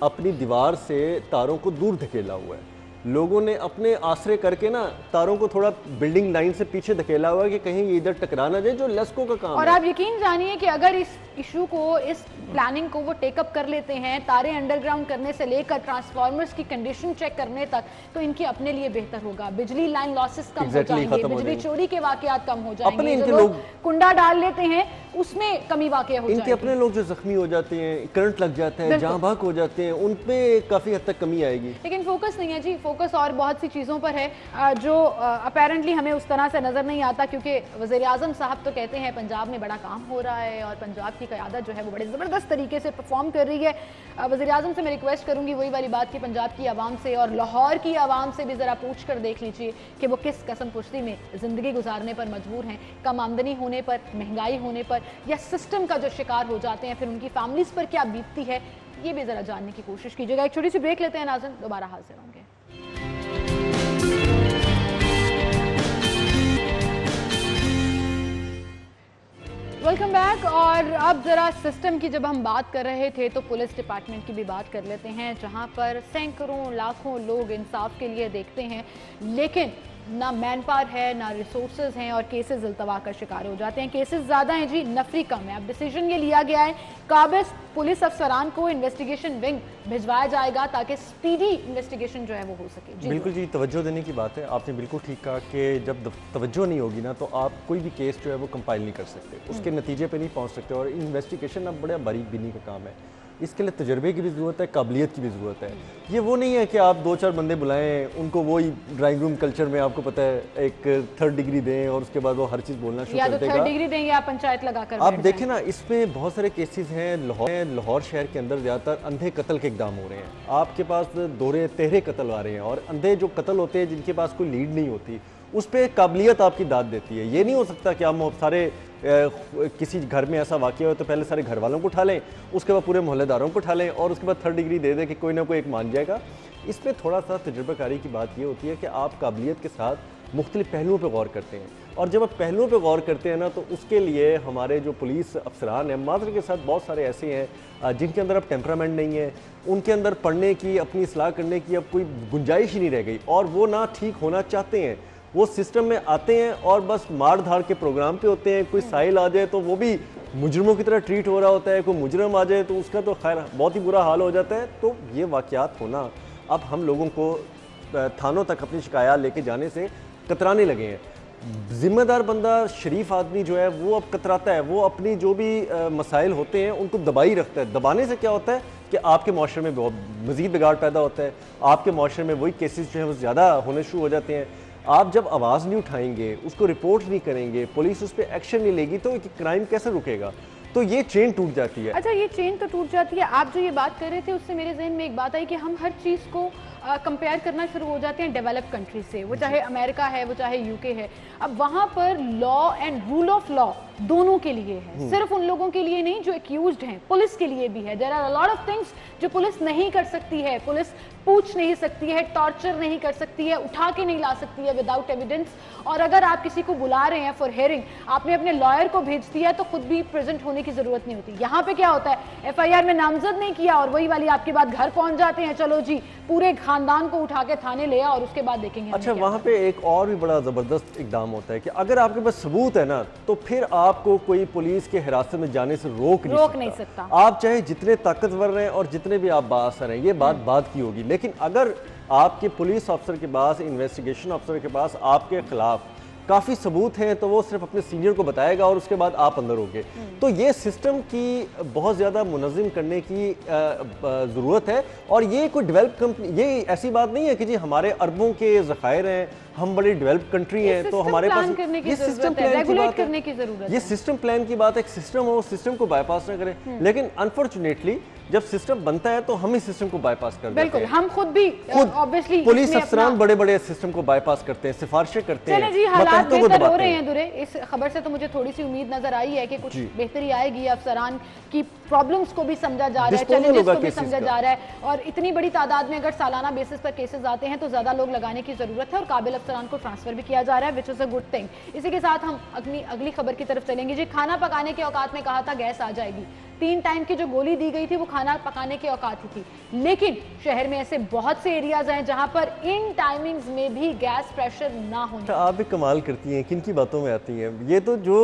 अपनी दीवार से तारों को दूर धकेला हुआ है। लोगों ने अपने आसरे करके ना तारों को थोड़ा बिल्डिंग लाइन से पीछे धकेला हुआ है कि कहीं ये इधर टकरा ना जाए, जो लेस्को का काम और आप यकीन जानिए कि अगर इस इशू को, इस प्लानिंग को वो टेकअप कर लेते हैं, तारे अंडरग्राउंड करने से लेकर ट्रांसफार्मर्स की कंडीशन चेक करने तक, तो इनके अपने लिए बेहतर होगा। बिजली लाइन लॉसेस कम हो जाएंगे, बिजली चोरी के वाकयात कम हो जाएंगे, जो लोग कुंडा डाल लेते हैं उसमें कमी वाकया हो जाएगी। इनके अपने लोग जो जख्मी हो जाते हैं, करंट लग जाता है, जान भाग हो जाते हैं, उन पे काफी हद तक कमी आएगी। लेकिन फोकस नहीं है जी, फोकस और बहुत सी चीज़ों पर है जो अपेरेंटली हमें उस तरह से नज़र नहीं आता, क्योंकि वज़ीर आज़म साहब तो कहते हैं पंजाब में बड़ा काम हो रहा है और पंजाब की क़यादत जो है वो बड़े ज़बरदस्त तरीके से परफॉर्म कर रही है। वज़ीर आज़म से मैं रिक्वेस्ट करूँगी वही वाली बात कि पंजाब की आवाम से और लाहौर की आवाम से भी ज़रा पूछ कर देख लीजिए कि वो किस कसम पुश्ती में ज़िंदगी गुजारने पर मजबूर हैं, कम आमदनी होने पर, महंगाई होने पर, या सिस्टम का जो शिकार हो जाते हैं, फिर उनकी फैमिलीज़ पर क्या बीतती है, ये भी ज़रा जानने की कोशिश कीजिएगा। एक छोटी सी ब्रेक लेते हैं नाज़रीन, दोबारा हाजिर होंगे। Welcome back. और अब ज़रा सिस्टम की जब हम बात कर रहे थे तो पुलिस डिपार्टमेंट की भी बात कर लेते हैं, जहां पर सैकड़ों लाखों लोग इंसाफ के लिए देखते हैं, लेकिन ना मैन पावर है, ना रिसोर्सेज हैं, और केसेस इल्तवा का शिकार हो जाते हैं। केसेस ज़्यादा हैं जी, नफरी कम है। अब डिसीजन ये लिया गया है, काबिज पुलिस अफसरान को इन्वेस्टिगेशन विंग भिजवाया जाएगा ताकि स्पीडी इन्वेस्टिगेशन जो है वो हो सके। जी बिल्कुल जी, तवज्जो देने की बात है। आपने बिल्कुल ठीक कहा कि जब तवज्जो नहीं होगी ना, तो आप कोई भी केस जो है वो कंपाइल नहीं कर सकते, उसके नतीजे पे नहीं पहुंच सकते, और इन्वेस्टिगेशन अब बड़ा बारीक बीनी का काम है। इसके लिए तजर्बे की भी ज़रूरत है, काबिलियत की भी ज़रूरत है। ये वो नहीं है कि आप 2-4 बंदे बुलाएं, उनको वही ड्राइंग रूम कल्चर में आपको पता है एक 3rd डिग्री दें और उसके बाद वो हर चीज़ बोलना शुरू कर देगा। या तो 3rd डिग्री दें या पंचायत लगा कर आप देखें ना, इसमें बहुत सारे केसेस हैं। लाहौर शहर के अंदर ज़्यादातर अंधे कत्ल के इक़दाम हो रहे हैं। आपके पास दोहरे तेहरे कत्ल आ रहे हैं और अंधे जो कत्ल होते हैं जिनके पास कोई लीड नहीं होती, उस पर काबिलियत आपकी दाद देती है। ये नहीं हो सकता कि हम सारे किसी घर में ऐसा वाक़या हो तो पहले सारे घर वालों को उठा लें, उसके बाद पूरे मोहल्लेदारों को उठा लें और उसके बाद 3rd डिग्री दे दें कि कोई ना कोई एक मान जाएगा। इसमें थोड़ा सा तजुर्बाकारी की बात ये होती है कि आप काबिलियत के साथ मुख्तलिफ पहलुओं पर गौर करते हैं, और जब आप पहलुओं पर गौर करते हैं ना, तो उसके लिए हमारे जो पुलिस अफसरान हैं, माजरे के साथ बहुत सारे ऐसे हैं जिनके अंदर अब टेम्परामेंट नहीं है, उनके अंदर पढ़ने की, अपनी इस्लाह करने की अब कोई गुंजाइश ही नहीं रह गई, और वो ना ठीक होना चाहते हैं। वो सिस्टम में आते हैं और बस मार धाड़ के प्रोग्राम पे होते हैं। कोई साहिल आ जाए तो वो भी मुजरमों की तरह ट्रीट हो रहा होता है, कोई मुजरम आ जाए तो उसका तो खैर बहुत ही बुरा हाल हो जाता है। तो ये वाक़यात होना अब हम लोगों को थानों तक अपनी शिकायत लेके जाने से कतराने लगे हैं। ज़िम्मेदार बंदा, शरीफ आदमी जो है वो अब कतराता है, वो अपनी जो भी मसाइल होते हैं उनको दबाई रखता है। दबाने से क्या होता है कि आपके माशरे में बहुत मज़ीद बिगाड़ पैदा होता है, आपके माशरे में वही केसेस जो है वो ज़्यादा होने शुरू हो जाते हैं। आप जब आवाज़ नहीं उठाएंगे, उसको रिपोर्ट नहीं करेंगे, पुलिस उस पर एक्शन नहीं लेगी, तो क्राइम कैसे रुकेगा? तो ये चेन टूट जाती है। अच्छा, ये चेन तो टूट जाती है। आप जो ये बात कर रहे थे उससे मेरे जहन में एक बात आई कि हम हर चीज़ को कंपेयर करना शुरू हो जाते हैं डेवलप्ड कंट्री से, वो चाहे अमेरिका है, वो चाहे यूके है। अब वहाँ पर law and rule of law दोनों के लिए है, सिर्फ उन लोगों के लिए नहीं जो एक्यूज्ड हैं, पुलिस के लिए भी है। There are a lot of things जो पुलिस नहीं कर सकती है। पुलिस पूछ नहीं सकती है, टॉर्चर नहीं कर सकती है, उठा के नहीं ला सकती है विदाउट एविडेंस। और अगर आप किसी को बुला रहे हैं फॉर हियरिंग, आपने अपने लॉयर को भेज दिया तो खुद भी प्रेजेंट होने की जरूरत नहीं होती। यहाँ पे क्या होता है, एफआईआर में नामजद नहीं किया और वही वाली आपके बाद घर पहुंच जाते हैं, चलो जी पूरे खानदान को उठा के थाने ले और उसके बाद देखेंगे। अच्छा, वहाँ पे एक और भी बड़ा ज़बरदस्त इकदाम होता है कि अगर आपके पास सबूत है ना, तो फिर आपको कोई पुलिस के हिरासत में जाने से रोक नहीं सकता। आप चाहे जितने ताकतवर रहें और जितने भी आप बाअसर हैं, ये बात की होगी। लेकिन अगर आपके पुलिस अफसर के पास, इन्वेस्टिगेशन अफसर के पास आपके खिलाफ काफ़ी सबूत हैं, तो वो सिर्फ अपने सीनियर को बताएगा और उसके बाद आप अंदर होगे। तो ये सिस्टम की बहुत ज़्यादा मुनज़्ज़म करने की ज़रूरत है। और ये कोई डेवलप कंपनी, ये ऐसी बात नहीं है कि जी हमारे अरबों के ज़खायर हैं, हम बड़ी डेवलप कंट्री हैं तो हमारे पास ये सिस्टम प्लान की बात है। ये सिस्टम प्लान की बात है, एक सिस्टम हो, सिस्टम को बाईपास न करें। लेकिन अनफॉर्चुनेटली जब सिस्टम बनता है तो हम इस सिस्टम को बाईपास कर देते हैं। हम खुद भी ऑब्वियसली पुलिस अफसरान बड़े-बड़े सिस्टम को बाईपास करते हैं, सिफारिशें करते हैं। जी, हालात बेहतर हो रहे हैं दुरे। इस खबर से तो मुझे थोड़ी सी उम्मीद नजर आई है कि कुछ बेहतरी आएगी। अफसरान की प्रॉब्लम्स को भी समझा जा रहा है, चैलेंजेस को भी समझा जा रहा है, और इतनी बड़ी तादाद में अगर सालाना बेसिस पर केसेस आते हैं तो ज्यादा लोग लगाने की जरूरत है और काबिल अफसरान को ट्रांसफर भी किया जा रहा है, which is a good thing. इसी के साथ हम अगली खबर की तरफ चलेंगे। जी, खाना पकाने के औकात में कहा था गैस आ जाएगी, 3 टाइम की जो गोली दी गई थी वो खाना पकाने के औकात ही थी। लेकिन शहर में ऐसे बहुत से एरियाज हैं जहां पर इन टाइमिंग्स में भी गैस प्रेशर ना होने। आप भी कमाल करती हैं, किन की बातों में आती हैं। ये तो जो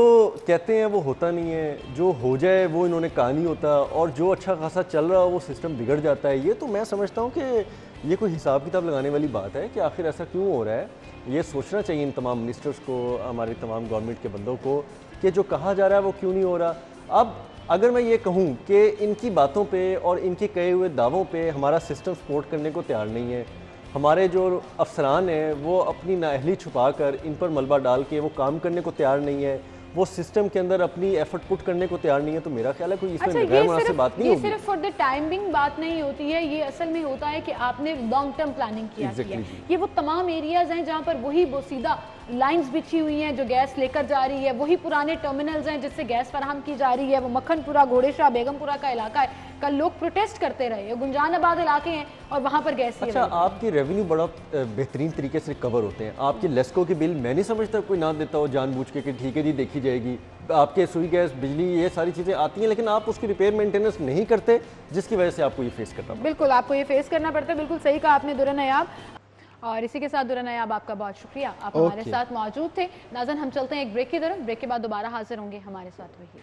कहते हैं वो होता नहीं है, जो हो जाए वो इन्होंने कहा नहीं होता, और जो अच्छा खासा चल रहा हो वो सिस्टम बिगड़ जाता है। ये तो मैं समझता हूँ कि ये कोई हिसाब किताब लगाने वाली बात है कि आखिर ऐसा क्यों हो रहा है। ये सोचना चाहिए इन तमाम मिनिस्टर्स को, हमारी तमाम गवर्नमेंट के बंदों को, कि जो कहा जा रहा है वो क्यों नहीं हो रहा। अब अगर मैं ये कहूँ कि इनकी बातों पे और इनके कहे हुए दावों पे हमारा सिस्टम सपोर्ट करने को तैयार नहीं है, हमारे जो अफसरान हैं वो अपनी नाअहली छुपा कर इन पर मलबा डाल के वो काम करने को तैयार नहीं है, वो सिस्टम के अंदर अपनी एफर्ट पुट करने को तैयार नहीं है, तो मेरा ख्याल है कोई इसमें गैर मुनासिब बात नहीं होगी। ये सिर्फ फॉर द टाइमिंग बात नहीं होती है, ये असल में होता है कि आपने लॉन्ग टर्म प्लानिंग किया है। ये वो तमाम एरियाज हैं जहाँ पर वही सीधा लाइंस बिछी हुई हैं जो गैस लेकर जा रही है, वही पुराने टर्मिनल्स हैं जिससे गैस फराहम की जा रही है। वो मक्खनपुरा, घोड़ेशाह, बेगमपुरा का इलाका है, कल लोग प्रोटेस्ट करते रहे, गुंजानाबाद इलाके हैं और वहाँ पर गैस। अच्छा, आपकी रेवेन्यू बड़ा बेहतरीन तरीके से कवर होते हैं। आपके लेस्को के बिल मैं नहीं समझता कोई ना देता हो जानबूझ के कि ठीक है जी देखी जाएगी, आपके सुई गैस, बिजली, ये सारी चीज़ें आती हैं, लेकिन आप उसकी रिपेयर मेंटेनेंस नहीं करते, जिसकी वजह से आपको ये फेस करना पड़ता है। बिल्कुल, आपको ये फेस करना पड़ता है। बिल्कुल सही कहा आपने दुर्रा नयाब। और इसी के साथ दुर्रा नयाब, आपका बहुत शुक्रिया, आप हमारे साथ मौजूद थे। नाज़रीन, हम चलते हैं एक ब्रेक की तरफ, ब्रेक के बाद दोबारा हाजिर होंगे, हमारे साथ रहिए।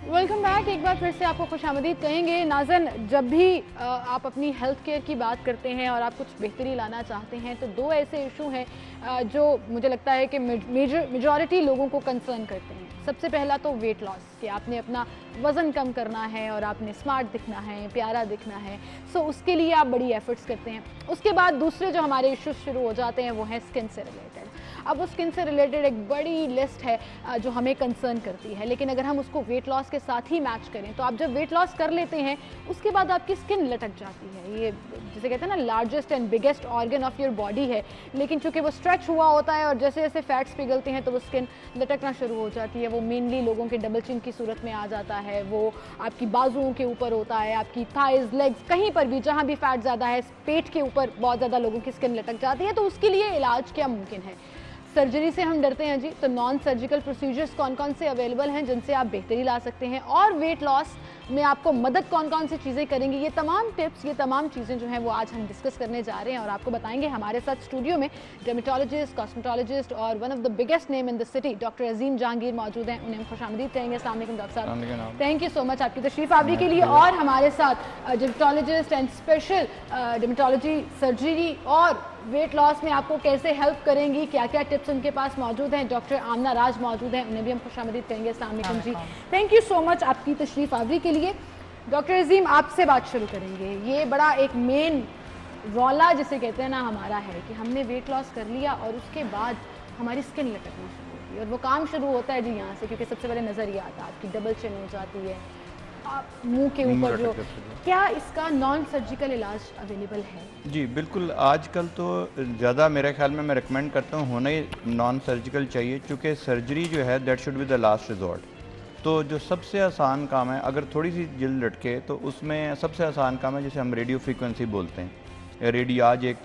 Welcome back. एक बार फिर से आपको खुशामदीद कहेंगे। नाज़न, जब भी आप अपनी हेल्थ केयर की बात करते हैं और आप कुछ बेहतरी लाना चाहते हैं तो दो ऐसे इशू हैं जो मुझे लगता है कि मेजॉरिटी लोगों को कंसर्न करते हैं। सबसे पहला तो वेट लॉस, कि आपने अपना वज़न कम करना है और आपने स्मार्ट दिखना है, प्यारा दिखना है, सो उसके लिए आप बड़ी एफर्ट्स करते हैं। उसके बाद दूसरे जो हमारे इश्यूज शुरू हो जाते हैं वो हैं स्किन से रिलेटेड। अब वो स्किन से रिलेटेड एक बड़ी लिस्ट है जो हमें कंसर्न करती है, लेकिन अगर हम उसको वेट लॉस के साथ ही मैच करें तो आप जब वेट लॉस कर लेते हैं उसके बाद आपकी स्किन लटक जाती है। ये जिसे कहते हैं ना largest and biggest organ of your body है, लेकिन चूंकि वो स्ट्रेच हुआ होता है और जैसे जैसे फैट्स पिघलते हैं तो वो स्किन लटकना शुरू हो जाती है। वो मेनली लोगों के डबल चिन की सूरत में आ जाता है, वो आपकी बाजुओं के ऊपर होता है, आपकी थाइज, लेग्स, कहीं पर भी जहाँ भी फैट ज़्यादा है, पेट के ऊपर बहुत ज़्यादा लोगों की स्किन लटक जाती है। तो उसके लिए इलाज क्या मुमकिन है? सर्जरी से हम डरते हैं जी, तो नॉन सर्जिकल प्रोसीजर्स कौन कौन से अवेलेबल हैं जिनसे आप बेहतरी ला सकते हैं, और वेट लॉस में आपको मदद कौन कौन सी चीज़ें करेंगी, ये तमाम टिप्स, ये तमाम चीज़ें जो हैं वो आज हम डिस्कस करने जा रहे हैं और आपको बताएंगे। हमारे साथ स्टूडियो में डर्मेटोलॉजिस्ट, कॉस्मेटोलॉजिस्ट और one of the biggest name in the city doctor Azeem Jahangir मौजूद हैं। उन्हें हम खुशामदीद कहेंगे। अस्सलाम वालेकुम डॉक्टर साहब, थैंक यू सो मच आपकी तशरीफ आवरी के लिए। और हमारे साथ dermatologist and special dermatology surgery और वेट लॉस में आपको कैसे हेल्प करेंगी, क्या क्या टिप्स उनके पास मौजूद हैं, डॉक्टर आमना राज मौजूद हैं, उन्हें भी हम खुशामदीद कहेंगे। अस्सलाम वालेकुम जी, थैंक यू सो मच आपकी तशरीफ आवरी के लिए। डॉक्टर अजीम, आपसे बात शुरू करेंगे। ये बड़ा एक मेन रौला जिसे कहते हैं ना हमारा है कि हमने वेट लॉस कर लिया और उसके बाद हमारी स्किन लटकना शुरू होती है, और वो काम शुरू होता है जी यहाँ से, क्योंकि सबसे पहले नज़र ये आता है आपकी डबल चिन हो जाती है, मुंह के ऊपर जो, क्या इसका नॉन सर्जिकल इलाज अवेलेबल है? जी बिल्कुल, आजकल तो ज़्यादा मेरे ख्याल में मैं रिकमेंड करता हूँ होना ही नॉन सर्जिकल चाहिए, क्योंकि सर्जरी जो है that should be the last resort. तो जो सबसे आसान काम है, अगर थोड़ी सी जल्द लटके तो उसमें सबसे आसान काम है जिसे हम रेडियो फ्रीक्वेंसी बोलते हैं, रेडियाज एक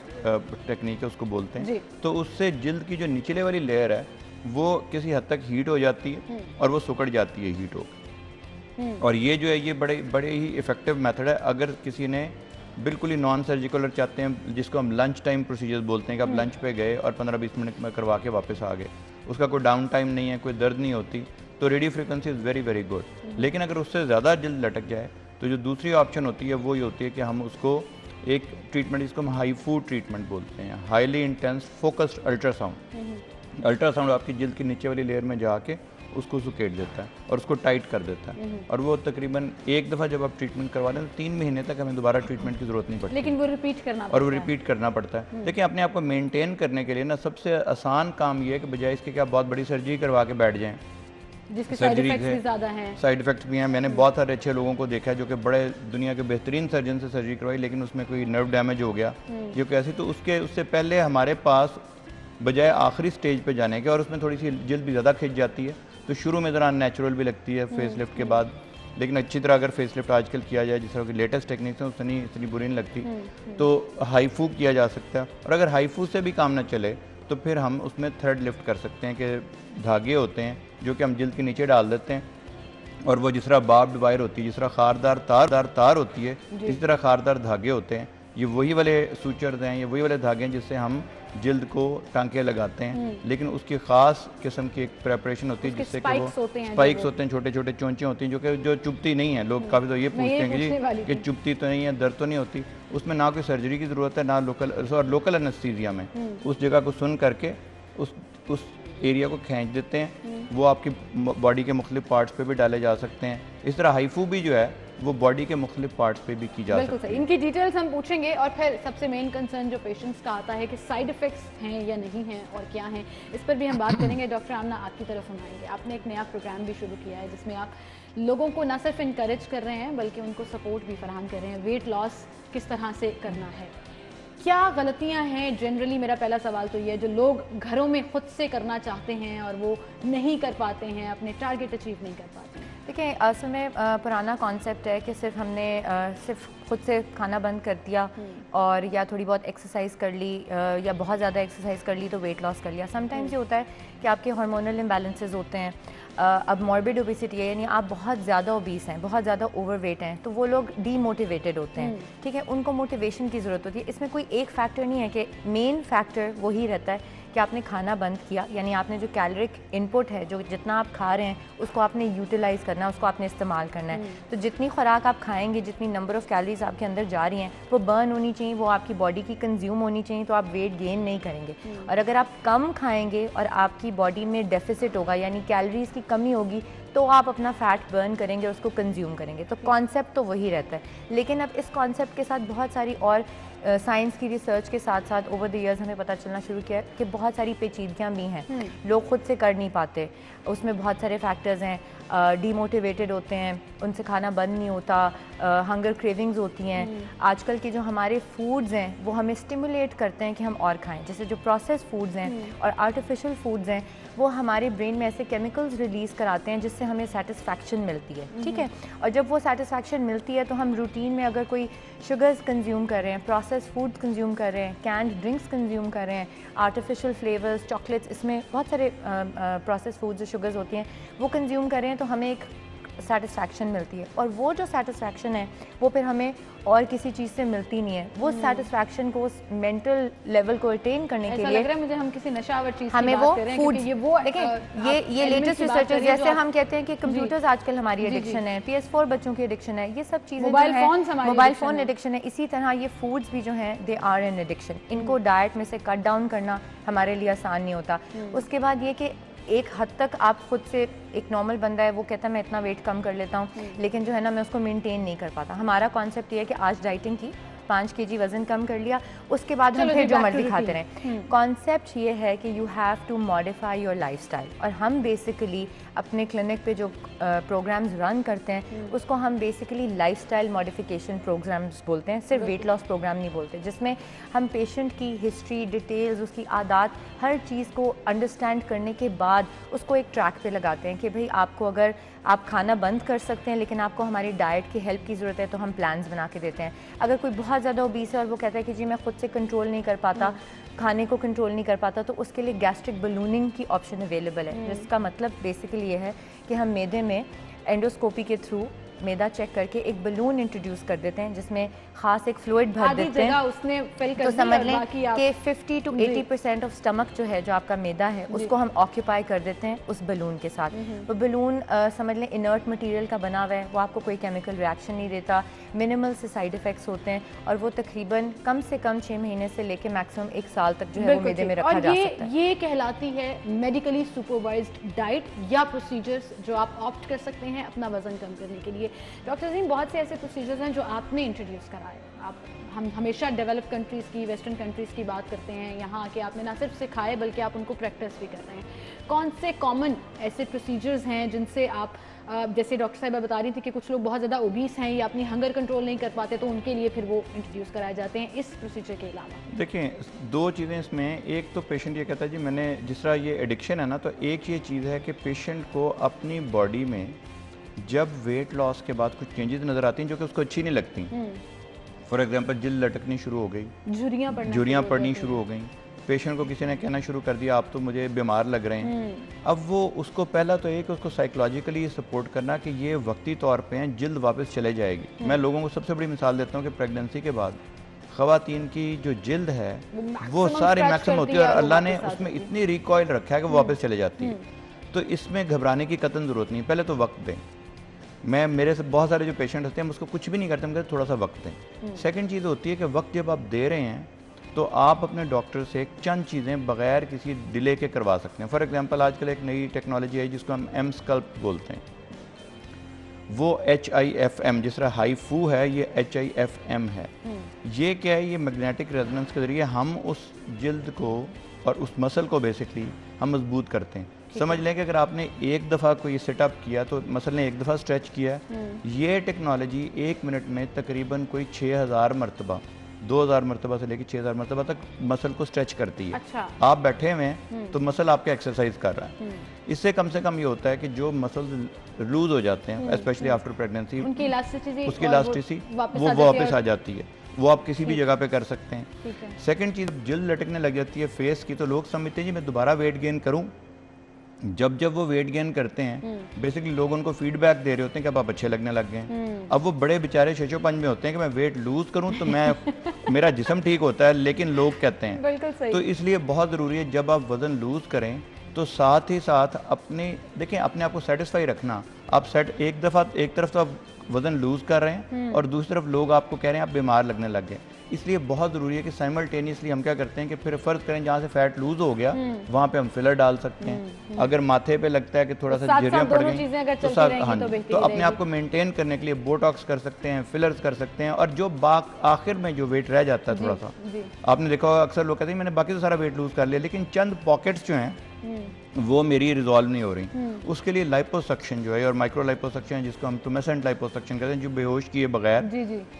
टेक्निक है उसको बोलते हैं। तो उससे जल्द की जो निचले वाली लेयर है वो किसी हद तक हीट हो जाती है और वो सुकड़ जाती है हीट होकर। और ये जो है ये बड़े ही इफ़ेक्टिव मेथड है। अगर किसी ने बिल्कुल ही नॉन सर्जिकल चाहते हैं, जिसको हम लंच टाइम प्रोसीजर्स बोलते हैं कि आप लंच पे गए और 15-20 मिनट में करवा के वापस आ गए, उसका कोई डाउन टाइम नहीं है, कोई दर्द नहीं होती, तो radio frequency is very very good. लेकिन अगर उससे ज़्यादा जल्द लटक जाए तो जो दूसरी ऑप्शन होती है वो ये होती है कि हम उसको एक ट्रीटमेंट, जिसको हम हाई फूड ट्रीटमेंट बोलते हैं, highly intense focused ultrasound. Ultrasound आपकी जल्द की नीचे वाली लेयर में जाके उसको सुकेट देता है और उसको टाइट कर देता है, और वो तकरीबन एक दफ़ा जब आप ट्रीटमेंट करवा लें तो 3 महीने तक हमें दोबारा ट्रीटमेंट की ज़रूरत नहीं पड़ती, लेकिन वो रिपीट करना और वो रिपीट करना पड़ता है। लेकिन अपने आप को मेंटेन करने के लिए ना सबसे आसान काम ये है कि बजाय इसके कि आप बहुत बड़ी सर्जरी करवा के बैठ जाएं, जिसके साइड इफेक्ट्स भी ज़्यादा हैं। साइड इफेक्ट्स भी हैं। मैंने बहुत सारे अच्छे लोगों को देखा है जो कि बड़े दुनिया के बेहतरीन सर्जन से सर्जरी करवाई, लेकिन उसमें कोई नर्व डैमेज हो गया जो कैसी, तो उससे पहले हमारे पास बजाय आखिरी स्टेज पे जाने के, और उसमें थोड़ी सी जल्द भी ज़्यादा खिंच जाती है, तो शुरू में ज़रा नेचुरल भी लगती है फेस लिफ्ट के बाद, लेकिन अच्छी तरह अगर फेस लिफ्ट आजकल किया जाए, जिस तरह की लेटेस्ट टेक्निक्स हैं, उससे इतनी बुरी नहीं लगती। तो हाईफू किया जा सकता है, और अगर हाईफू से भी काम न चले तो फिर हम उसमें थ्रेड लिफ्ट कर सकते हैं कि धागे होते हैं जो कि हम जल्द के नीचे डाल देते हैं, और वो जिस तरह बार्ब्ड वायर होती है, जिस तरह खारदार तार होती है, इस तरह खारदार धागे होते हैं। ये वही वाले सूचर्स हैं, ये वही वाले धागे हैं जिससे हम जल्द को टांके लगाते हैं, लेकिन उसकी ख़ास किस्म की एक प्रेपरेशन होती है जिससे कि वो स्पाइक्स होते हैं, छोटे छोटे चोंचे होती हैं जो चुभती नहीं है। लोग काफ़ी तो ये पूछते हैं कि जी कि चुभती तो नहीं है, दर्द तो नहीं होती। उसमें ना कोई सर्जरी की ज़रूरत है, ना लोकल एनेस्थीसिया में उस जगह को सुन करके उस एरिया को खींच देते हैं। वो आपकी बॉडी के मुख्तलिफ पार्ट्स पे भी डाले जा सकते हैं। इस तरह हाईफू भी जो है वो बॉडी के मुख्तलिफ पार्ट्स पे भी की जा सकती है। इनकी डिटेल्स हम पूछेंगे, और फिर सबसे मेन कंसर्न जो पेशेंट्स का आता है कि साइड इफेक्ट्स हैं या नहीं हैं और क्या हैं, इस पर भी हम बात करेंगे। डॉक्टर आमना, आपकी तरफ हम आएंगे। आपने एक नया प्रोग्राम भी शुरू किया है जिसमें आप लोगों को न सिर्फ इनकरेज कर रहे हैं बल्कि उनको सपोर्ट भी फराहम कर रहे हैं, वेट लॉस किस तरह से करना है, क्या गलतियां हैं जनरली। मेरा पहला सवाल तो ये है, जो लोग घरों में खुद से करना चाहते हैं और वो नहीं कर पाते हैं, अपने टारगेट अचीव नहीं कर पाते हैं। देखिए, असल में पुराना कॉन्सेप्ट है कि सिर्फ हमने सिर्फ खुद से खाना बंद कर दिया और या थोड़ी बहुत एक्सरसाइज कर ली या बहुत ज़्यादा एक्सरसाइज कर ली तो वेट लॉस कर लिया। समटाइम्स ये होता है कि आपके हार्मोनल इम्बैलेंसेस होते हैं। अब मॉर्बिड ओबेसिटी है, यानी आप बहुत ज़्यादा ओबीस हैं, बहुत ज़्यादा ओवरवेट हैं, तो वो लोग डीमोटिवेटेड होते हैं, ठीक है, उनको मोटिवेशन की ज़रूरत होती है। इसमें कोई एक फैक्टर नहीं है कि मेन फैक्टर वही रहता है कि आपने खाना बंद किया, यानी आपने जो कैलोरिक इनपुट है, जो जितना आप खा रहे हैं उसको आपने यूटिलाइज़ करना है, उसको आपने इस्तेमाल करना है। तो जितनी खुराक आप खाएंगे, जितनी नंबर ऑफ़ कैलोरीज आपके अंदर जा रही हैं वो बर्न होनी चाहिए, वो आपकी बॉडी की कंज्यूम होनी चाहिए, तो आप वेट गेन नहीं करेंगे। और अगर आप कम खाएंगे और आपकी बॉडी में डेफिसिट होगा, यानी कैलोरीज की कमी होगी, तो आप अपना फैट बर्न करेंगे, उसको कंज्यूम करेंगे। तो कॉन्सेप्ट तो वही रहता है, लेकिन अब इस कॉन्सेप्ट के साथ बहुत सारी और साइंस की रिसर्च के साथ साथ ओवर द ईयर्स हमें पता चलना शुरू किया कि बहुत सारी पेचीदगियाँ भी हैं, लोग खुद से कर नहीं पाते। उसमें बहुत सारे फैक्टर्स हैं, डीमोटिवेटेड होते हैं, उनसे खाना बंद नहीं होता, हंगर क्रेविंग्स होती हैं। आजकल के जो हमारे फूड्स हैं वो हमें स्टिमुलेट करते हैं कि हम और खाएं, जैसे जो प्रोसेस फूड्स हैं और आर्टिफिशियल फूड्स हैं वो हमारे ब्रेन में ऐसे केमिकल्स रिलीज़ कराते हैं जिससे हमें सेटिस्फैक्शन मिलती है, ठीक है। और जब वो सेटिस्फैक्शन मिलती है तो हम रूटीन में अगर कोई शुगर्स कंज्यूम कर रहे हैं, प्रोसेस फूड्स कंज्यूम कर रहे हैं, कैंड ड्रिंक्स कंज्यूम कर रहे हैं, आर्टिफिशियल फ्लेवर्स, चॉकलेट्स, इसमें बहुत सारे प्रोसेस फूड्स जो शुगर्स होती हैं वो कंज्यूम कर रहे हैं, तो हमें एक सेटिस्फैक्शन मिलती है। और वो जो सेटिस्फैक्शन है वो फिर हमें और किसी चीज़ से मिलती नहीं है। वो सेटिस्फैक्शन को, उस मेंटल लेवल को अटेन करने के लिए लग रहा है मुझे हम किसी नशावर चीज़ हमें की वो बात कर रहे हैं, फूड, क्योंकि ये वो देखिए ये लेटेस्ट रिसर्चर्स, जैसे हम कहते हैं कि कंप्यूटर्स आजकल हमारी एडिक्शन है, PS4 बच्चों की एडिक्शन है, ये सब चीज़ें मोबाइल फोन एडिक्शन है। इसी तरह ये फूड्स भी जो हैं दे आर एन एडिक्शन। इनको डाइट में से कट डाउन करना हमारे लिए आसान नहीं होता। उसके बाद ये कि एक हद तक आप खुद से, एक नॉर्मल बंदा है वो कहता है मैं इतना वेट कम कर लेता हूँ, लेकिन जो है ना मैं उसको मेंटेन नहीं कर पाता। हमारा कॉन्सेप्ट ये है कि आज डाइटिंग की, 5 kg वजन कम कर लिया, उसके बाद हम फिर जो मर्जी खाते रहें। कॉन्सेप्ट ये है कि you have to modify your lifestyle. और हम बेसिकली अपने क्लिनिक पे जो प्रोग्राम्स रन करते हैं उसको हम बेसिकली लाइफस्टाइल मॉडिफिकेशन प्रोग्राम्स बोलते हैं, सिर्फ वेट लॉस प्रोग्राम नहीं बोलते, जिसमें हम पेशेंट की हिस्ट्री, डिटेल्स, उसकी आदत, हर चीज़ को अंडरस्टैंड करने के बाद उसको एक ट्रैक पे लगाते हैं कि भाई आपको, अगर आप खाना बंद कर सकते हैं लेकिन आपको हमारी डाइट की हेल्प की ज़रूरत है, तो हम प्लान्स बना के देते हैं। अगर कोई बहुत ज़्यादा ओबीस है और वो कहता है कि जी मैं खुद से कंट्रोल नहीं कर पाता, खाने को कंट्रोल नहीं कर पाता, तो उसके लिए गैस्ट्रिक बलूनिंग की ऑप्शन अवेलेबल है, जिसका मतलब बेसिकली ये है कि हम मैदे में एंडोस्कोपी के थ्रू मैदा चेक करके एक बलून इंट्रोड्यूस कर देते हैं जिसमें खास एक फ्लूइड भर देते हैं, उसने फिल कर तो दिया समझ और लें बाकी आप कि 50 to 80% ऑफ स्टमक जो है, जो आपका मैदा है, उसको हम ऑक्यूपाई कर देते हैं उस बलून के साथ। वो बलून समझ लें इनर्ट मटेरियल का बना हुआ है, वो आपको कोई केमिकल रिएक्शन नहीं देता, मिनिमल से साइड इफेक्ट्स होते हैं, और वो तकरीबन कम से कम 6 महीने से लेकर मैक्सिमम 1 साल तक जो है वो मैदे में रखा जा सकता है। ये कहलाती है मेडिकली सुपरवाइज्ड डाइट या प्रोसीजर्स जो आप ऑप्ट कर सकते हैं अपना वजन कम करने के लिए। डॉक्टर अजीम, बहुत से ऐसे प्रोसीजर्स हैं जो आपने इंट्रोड्यूस कराए। हम हमेशा डेवलप्ड कंट्रीज़ की, वेस्टर्न कंट्रीज़ की बात करते हैं, यहाँ आके आपने ना सिर्फ सिखाए बल्कि आप उनको प्रैक्टिस भी कर रहे हैं। कौन से कॉमन ऐसे प्रोसीजर्स हैं जिनसे आप, जैसे डॉक्टर साहिबा बता रही थी कि कुछ लोग बहुत ज़्यादा ओबीस हैं या अपनी हंगर कंट्रोल नहीं कर पाते, तो उनके लिए फिर वो इंट्रोड्यूस कराए जाते हैं इस प्रोसीजर के अलावा? देखिए, 2 चीज़ें इसमें। एक तो पेशेंट ये कहता है जी मैंने, जिस तरह ये एडिक्शन है ना, तो एक ये चीज़ है कि पेशेंट को अपनी बॉडी में जब वेट लॉस के बाद कुछ चेंजेस नज़र आती हैं जो कि उसको अच्छी नहीं लगती, फॉर एग्जांपल जिल्द लटकनी शुरू हो गई, झुर्रियाँ पड़नी शुरू हो गई, पेशेंट को किसी ने कहना शुरू कर दिया आप तो मुझे बीमार लग रहे हैं। अब वो उसको पहला तो एक उसको साइकोलॉजिकली सपोर्ट करना कि ये वक्ती तौर पे हैं, जिल्द वापस चले जाएगी। मैं लोगों को सबसे बड़ी मिसाल देता हूँ कि प्रेगनेंसी के बाद ख़वातीन की जो जिल्द है वो सारी मैक्सिमम होती है और अल्लाह ने उसमें इतनी रिकॉइल रखा है कि वो वापस चले जाती है। तो इसमें घबराने की कतई ज़रूरत नहीं, पहले तो वक्त दें। मैं, मेरे से बहुत सारे जो पेशेंट होते हैं हम उसको कुछ भी नहीं करते, हम कहते थोड़ा सा वक्त दें। सेकंड चीज़ होती है कि वक्त जब आप दे रहे हैं तो आप अपने डॉक्टर से चंद चीज़ें बगैर किसी डिले के करवा सकते हैं। फॉर एग्जांपल आजकल एक नई टेक्नोलॉजी है जिसको हम एम स्कल्प बोलते हैं, वो HIFM, जिस तरह हाईफू है ये HIFM है। ये क्या है? ये मैग्नेटिक रेजोनेंस के ज़रिए हम उस जिल्द को और उस मसल को बेसिकली हम मजबूत करते हैं। समझ लें कि अगर आपने एक दफ़ा कोई सेटअप किया तो मसल ने एक दफ़ा स्ट्रेच किया, ये टेक्नोलॉजी 1 मिनट में तकरीबन कोई 6000 मरतबा, 2000 मरतबा से लेकर 6000 मरतबा तक मसल को स्ट्रेच करती है। अच्छा। आप बैठे हुए हैं तो मसल आपके एक्सरसाइज कर रहा है। इससे कम से कम ये होता है कि जो मसल लूज हो जाते हैं स्पेशली आफ्टर प्रेगनेंसी, उसकी इलास्टिसिटी वो वापस आ जाती है। वो आप किसी भी जगह पे कर सकते हैं। सेकंड चीज़, जिल्द लटकने लग जाती है फेस की, तो लोग समझते हैं जी मैं दोबारा वेट गेन करूं, जब जब वो वेट गेन करते हैं बेसिकली लोग उनको फीडबैक दे रहे होते हैं कि अब आप अच्छे लगने लग गए हैं। अब वो बड़े बेचारे शोशोपंज में होते हैं कि मैं वेट लूज करूं तो मैं मेरा जिस्म ठीक होता है, लेकिन लोग कहते हैं। बिल्कुल सही। तो इसलिए बहुत ज़रूरी है जब आप वज़न लूज़ करें तो साथ ही साथ अपने देखें अपने आप को सेटिस्फाई रखना। आप एक तरफ तो आप वज़न लूज़ कर रहे हैं और दूसरी तरफ लोग आपको कह रहे हैं आप बीमार लगने लग गए। इसलिए बहुत ज़रूरी है कि साइमल्टेनियसली हम क्या करते हैं कि फिर फ़र्ज़ करें जहाँ से फैट लूज़ हो गया वहाँ पे हम फिलर डाल सकते हैं। अगर माथे पे लगता है कि थोड़ा सा झुर्रियाँ पड़ गई तो तो अपने आप को मेंटेन करने के लिए बोटॉक्स कर सकते हैं, फिलर्स कर सकते हैं। और जो आखिर में जो वेट रह जाता है थोड़ा सा, आपने देखा होगा अक्सर लोग कहते हैं मैंने बाकी तो सारा वेट लूज़ कर लिया लेकिन चंद पॉकेट्स जो हैं वो मेरी रिजॉल्व नहीं हो रही। उसके लिए लाइपोसक्शन जो है और माइक्रो लाइपोसक्शन जिसको हम टुमेसेंट लाइपोसक्शन कहते हैं, जो बेहोश किए बगैर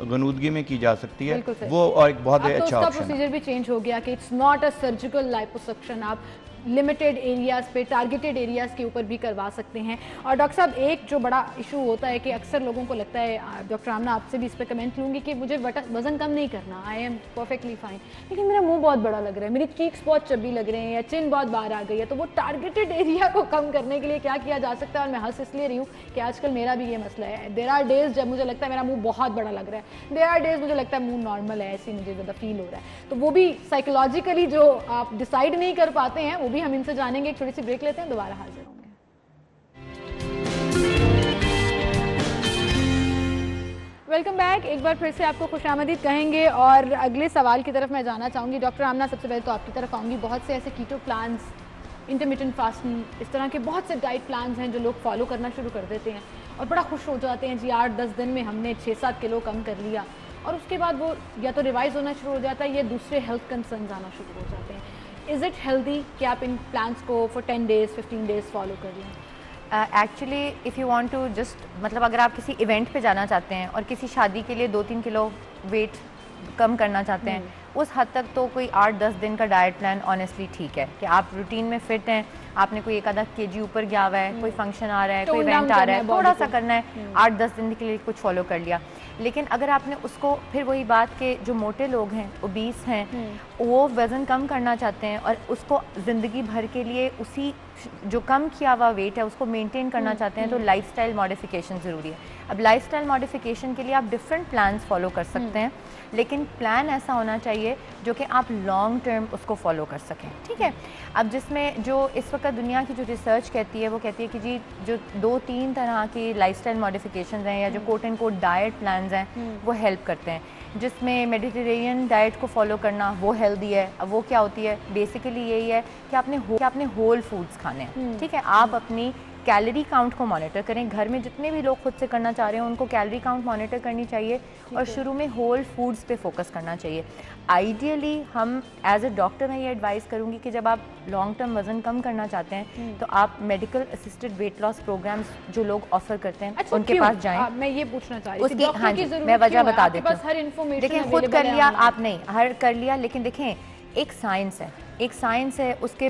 गनूदगी में की जा सकती है, वो और एक बहुत अच्छा ऑप्शन है। प्रोसीजर भी चेंज हो गया कि it's not a surgical liposuction, आप लिमिटेड एरियाज़ पे, टारगेटेड एरियाज़ के ऊपर भी करवा सकते हैं। और डॉक्टर साहब एक जो बड़ा इशू होता है कि अक्सर लोगों को लगता है, डॉक्टर आमना आपसे भी इस पर कमेंट लूँगी कि मुझे वज़न कम नहीं करना, आई एम परफेक्टली फाइन, लेकिन मेरा मुंह बहुत बड़ा लग रहा है, मेरी चीक्स बहुत चब्बी लग रहे हैं या चिन बहुत बाहर आ गई है, तो वो टारगेटेड एरिया को कम करने के लिए क्या किया जा सकता है? और मैं हंस इसलिए रही हूँ कि आजकल मेरा भी ये मसला है। देयर आर डेज जब मुझे लगता है मेरा मुंह बहुत बड़ा लग रहा है, देयर आर डेज मुझे लगता है मुंह नॉर्मल है, ऐसे मुझे ज़्यादा फील हो रहा है। तो वो भी साइकोलॉजिकली जो आप डिसाइड नहीं कर पाते हैं वो भी हम इनसे जानेंगे। थोड़ी सी ब्रेक लेते हैं, दोबारा हाजिर होंगे। Welcome back. एक बार फिर से आपको खुशामदीद कहेंगे और अगले सवाल की तरफ मैं जाना चाहूँगी। डॉक्टर आमना, सबसे पहले तो आपकी तरफ आऊँगी। बहुत से ऐसे कीटो प्लान्स, इंटरमिटेंट फास्टिंग, इस तरह के बहुत से डाइट प्लान्स हैं जो लोग फॉलो करना शुरू कर देते हैं और बड़ा खुश हो जाते हैं जी 8-10 दिन में हमने 6-7 किलो कम कर लिया, और उसके बाद वो या तो रिवाइज होना शुरू हो जाता है या दूसरे हेल्थ कंसर्न आना शुरू हो जाते हैं। इज़ इट हेल्दी कि आप इन प्लान्स को फॉर 10 डेज़ 15 डेज़ फॉलो कर लें? Actually if you want to just मतलब अगर आप किसी इवेंट पे जाना चाहते हैं और किसी शादी के लिए 2-3 किलो वेट कम करना चाहते हैं, उस हद तक तो कोई 8-10 दिन का डाइट प्लान ऑनेस्टली ठीक है कि आप रूटीन में फिट हैं, आपने कोई 1-आधा केजी ऊपर गया हुआ है, कोई फंक्शन आ रहा है, कोई इवेंट आ रहा है, थोड़ा सा करना है, 8-10 दिन के लिए कुछ फॉलो कर लिया। लेकिन अगर आपने उसको फिर वही बात के जो मोटे लोग हैं, ओबीस हैं, वो वज़न कम करना चाहते हैं और उसको ज़िंदगी भर के लिए उसी जो कम किया हुआ वेट है उसको मेंटेन करना चाहते हैं, तो लाइफस्टाइल मॉडिफिकेशन ज़रूरी है। अब लाइफस्टाइल मॉडिफिकेशन के लिए आप डिफरेंट प्लान्स फॉलो कर सकते हैं, लेकिन प्लान ऐसा होना चाहिए जो कि आप लॉन्ग टर्म उसको फॉलो कर सकें, ठीक है। अब जिसमें जो इस वक्त दुनिया की जो रिसर्च कहती है वो कहती है कि जी जो 2-3 तरह की लाइफस्टाइल मॉडिफिकेशंस हैं या जो quote and quote diet plans हैं वो हेल्प करते हैं, जिसमें मेडिटेरेनियन डाइट को फॉलो करना वो हेल्दी है। अब वो क्या होती है? बेसिकली यही है कि आपने होल फूड्स खाने हैं, ठीक है। आप अपनी कैलोरी काउंट को मॉनिटर करें, घर में जितने भी लोग खुद से करना चाह रहे हैं उनको कैलोरी काउंट मॉनिटर करनी चाहिए और शुरू में होल फूड्स पे फोकस करना चाहिए। आइडियली हम एज ए डॉक्टर मैं ये एडवाइस करूँगी कि जब आप लॉन्ग टर्म वज़न कम करना चाहते हैं तो आप medical assisted weight loss programmes जो लोग ऑफर करते हैं उनके पास जाएं। मैं ये पूछना चाह रही थी, उसकी हाँ जी मैं वजह बता देती हूँ। देखिए खुद कर लिया आप नहीं, हर कर लिया, लेकिन देखें एक साइंस है, उसके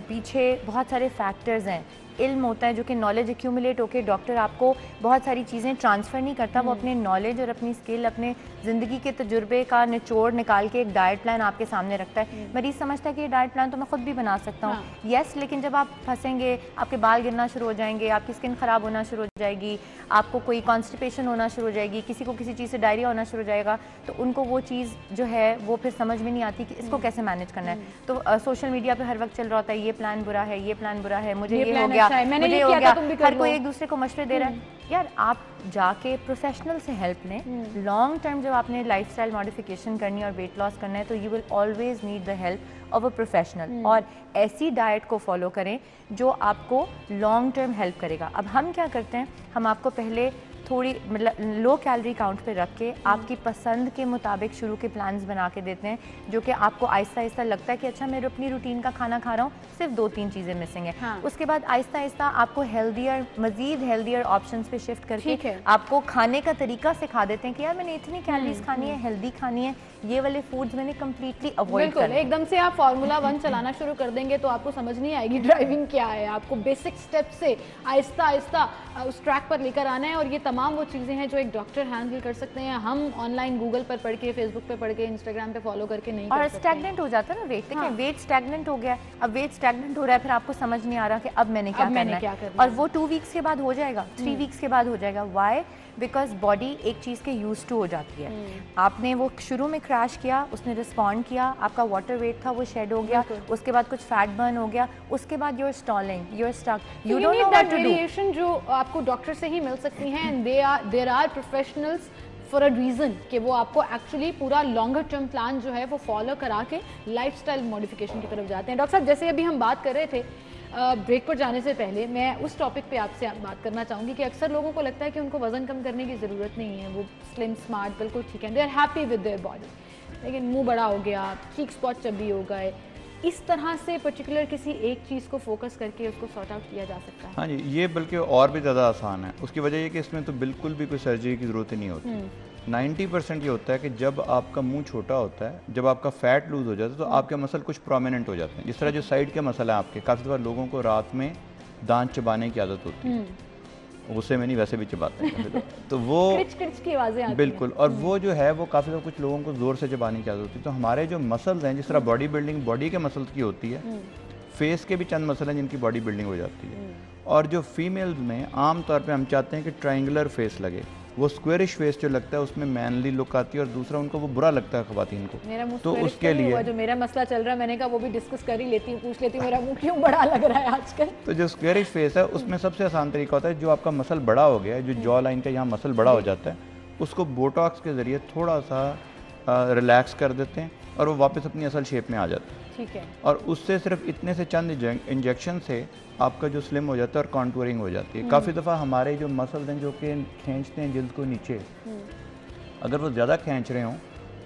पीछे बहुत सारे फैक्टर्स हैं, इल्म होता है जो कि नॉलेज एक्यूमुलेट होकर डॉक्टर आपको बहुत सारी चीज़ें ट्रांसफ़र नहीं करता, वो अपने नॉलेज और अपनी स्किल, अपने ज़िंदगी के तजुर्बे का निचोड़ निकाल के एक डाइट प्लान आपके सामने रखता है। मरीज़ समझता है कि ये डाइट प्लान तो मैं खुद भी बना सकता हूँ, यस, लेकिन जब आप फंसेंगे, आपके बाल गिरना शुरू हो जाएंगे, आपकी स्किन ख़राब होना शुरू हो जाएगी, आपको कोई कॉन्स्टिपेशन होना शुरू हो जाएगी, किसी को किसी चीज़ से डायरिया होना शुरू हो जाएगा, तो उनको वो चीज़ जो है वो फिर समझ में नहीं आती कि इसको कैसे मैनेज करना है। तो सोशल मीडिया पर हर वक्त चल रहा होता है ये प्लान बुरा है, ये प्लान बुरा है, मुझे ये हो गया, मुझे हो गया, हर कोई एक दूसरे को मशवरे दे रहा है। यार आप जाके प्रोफेशनल से हेल्प लें। लॉन्ग टर्म जब आपने लाइफस्टाइल मॉडिफिकेशन करनी है और वेट लॉस करना है तो you will always need the help of a professional, और ऐसी डाइट को फॉलो करें जो आपको लॉन्ग टर्म हेल्प करेगा। अब हम क्या करते हैं, हम आपको पहले थोड़ी मतलब लो कैलोरी काउंट पे रख के आपकी पसंद के मुताबिक शुरू के प्लान्स बना के देते हैं, जो कि आपको आहिस्ता आहिस्ता लगता है कि अच्छा मैं अपनी रूटीन का खाना खा रहा हूँ, सिर्फ 2-3 चीज़ें मिसिंग है। उसके बाद आहिस्ता आहिस्ता आपको हेल्दियर, मजीद हेल्दियर ऑप्शंस पे शिफ्ट करके आपको खाने का तरीका सिखा देते हैं कि यार मैंने इतनी कैलोरीज खानी है, हेल्दी खानी है, ये वाले फूड्स मैंने कम्प्लीटली अवॉइड करना है। एकदम से आप फार्मूला 1 चलाना शुरू कर देंगे तो आपको समझ नहीं आएगी ड्राइविंग क्या है। आपको बेसिक स्टेप से आहिस्ता आहिस्ता उस ट्रैक पर लेकर आना है और ये तमाम वो चीज़ें हैं जो एक डॉक्टर हैंडल कर सकते हैं, हम ऑनलाइन गूगल पर पढ़ के, फेसबुक पे पढ़ के, इंस्टाग्राम पे फॉलो करके नहीं और कर सकते। स्टैग्नेंट हो जाता है ना वेट। देखिए हाँ। वेट स्टैग्नेंट हो गया, अब वेट स्टैग्नेंट हो रहा है, फिर आपको समझ नहीं आ रहा कि अब मैंने क्या करना है। और वो 2 वीक्स के बाद हो जाएगा, 3 वीक्स के बाद हो जाएगा। वाई? बिकॉज बॉडी एक चीज़ के यूज टू हो जाती है। आपने वो शुरू में क्रैश किया, उसने रिस्पॉन्ड किया, आपका वाटर वेट था वो शेड हो गया, उसके बाद कुछ फैट बर्न हो गया, उसके बाद you're stalling, you're stuck, you don't know what to do. Variation जो आपको डॉक्टर से ही मिल सकती हैं, and there are professionals for a reason कि वो आपको एक्चुअली पूरा लॉन्गर टर्म प्लान जो है वो फॉलो करा के लाइफस्टाइल मॉडिफिकेशन की तरफ जाते हैं। डॉक्टर साहब, जैसे अभी हम बात कर रहे थे, ब्रेक पर जाने से पहले मैं उस टॉपिक पे आपसे बात करना चाहूँगी कि अक्सर लोगों को लगता है कि उनको वज़न कम करने की ज़रूरत नहीं है, वो स्लिम स्मार्ट बिल्कुल ठीक है, they are happy with their body, लेकिन मुंह बड़ा हो गया, चीक स्पॉट चबी हो गए, इस तरह से पर्टिकुलर किसी एक चीज़ को फोकस करके उसको सॉर्ट आउट किया जा सकता है? हाँ जी, ये बल्कि और भी ज़्यादा आसान है। उसकी वजह ये कि इसमें तो बिल्कुल भी कोई सर्जरी की ज़रूरत ही नहीं होती। 90% ये होता है कि जब आपका मुंह छोटा होता है, जब आपका फैट लूज हो जाता है, तो आपके मसल कुछ प्रोमिनेंट हो जाते हैं। जिस तरह जो साइड के मसल है आपके, काफ़ी बार लोगों को रात में दांत चबाने की आदत होती है, गुस्से में नहीं वैसे भी चबाते हैं तो वो क्रिच की आवाज़ें आती हैं। बिल्कुल, और वो जो है वो काफ़ी कुछ लोगों को ज़ोर से चबाने की आदत होती है। तो हमारे जो मसल्स हैं, जिस तरह बॉडी बिल्डिंग बॉडी के मसल्स की होती है, फेस के भी चंद मसल हैं जिनकी बॉडी बिल्डिंग हो जाती है। और जो फीमेल्स में आम तौर पे हम चाहते हैं कि ट्रायंगुलर फेस लगे, वो स्क्वेरिश फेस जो लगता है उसमें मैनली लुक आती है, और दूसरा उनको वो बुरा लगता है खवातीन को। मेरा मुंह तो squarish उसके नहीं हुआ, लिए जो मेरा मसला चल रहा है, मैंने कहा वो भी डिस्कस कर ही लेती हूँ, पूछ लेती हूँ मेरा मुंह क्यों बड़ा लग रहा है आजकल। तो जो स्क्वेरिश फेस है उसमें सबसे आसान तरीका होता है, जो आपका मसल बड़ा हो गया है, जो जॉ लाइन का यहाँ मसल बड़ा हो जाता है, उसको बोटॉक्स के ज़रिए थोड़ा सा रिलैक्स कर देते हैं और वो वापस अपनी असल शेप में आ जाता है। ठीक है। और उससे सिर्फ इतने से चंद इंजेक्शन से आपका जो स्लिम हो जाता है और कॉन्टूरिंग हो जाती है। काफ़ी दफ़ा हमारे जो मसल्स हैं जो कि खींचते हैं जिल्द को नीचे, अगर वो ज़्यादा खींच रहे हों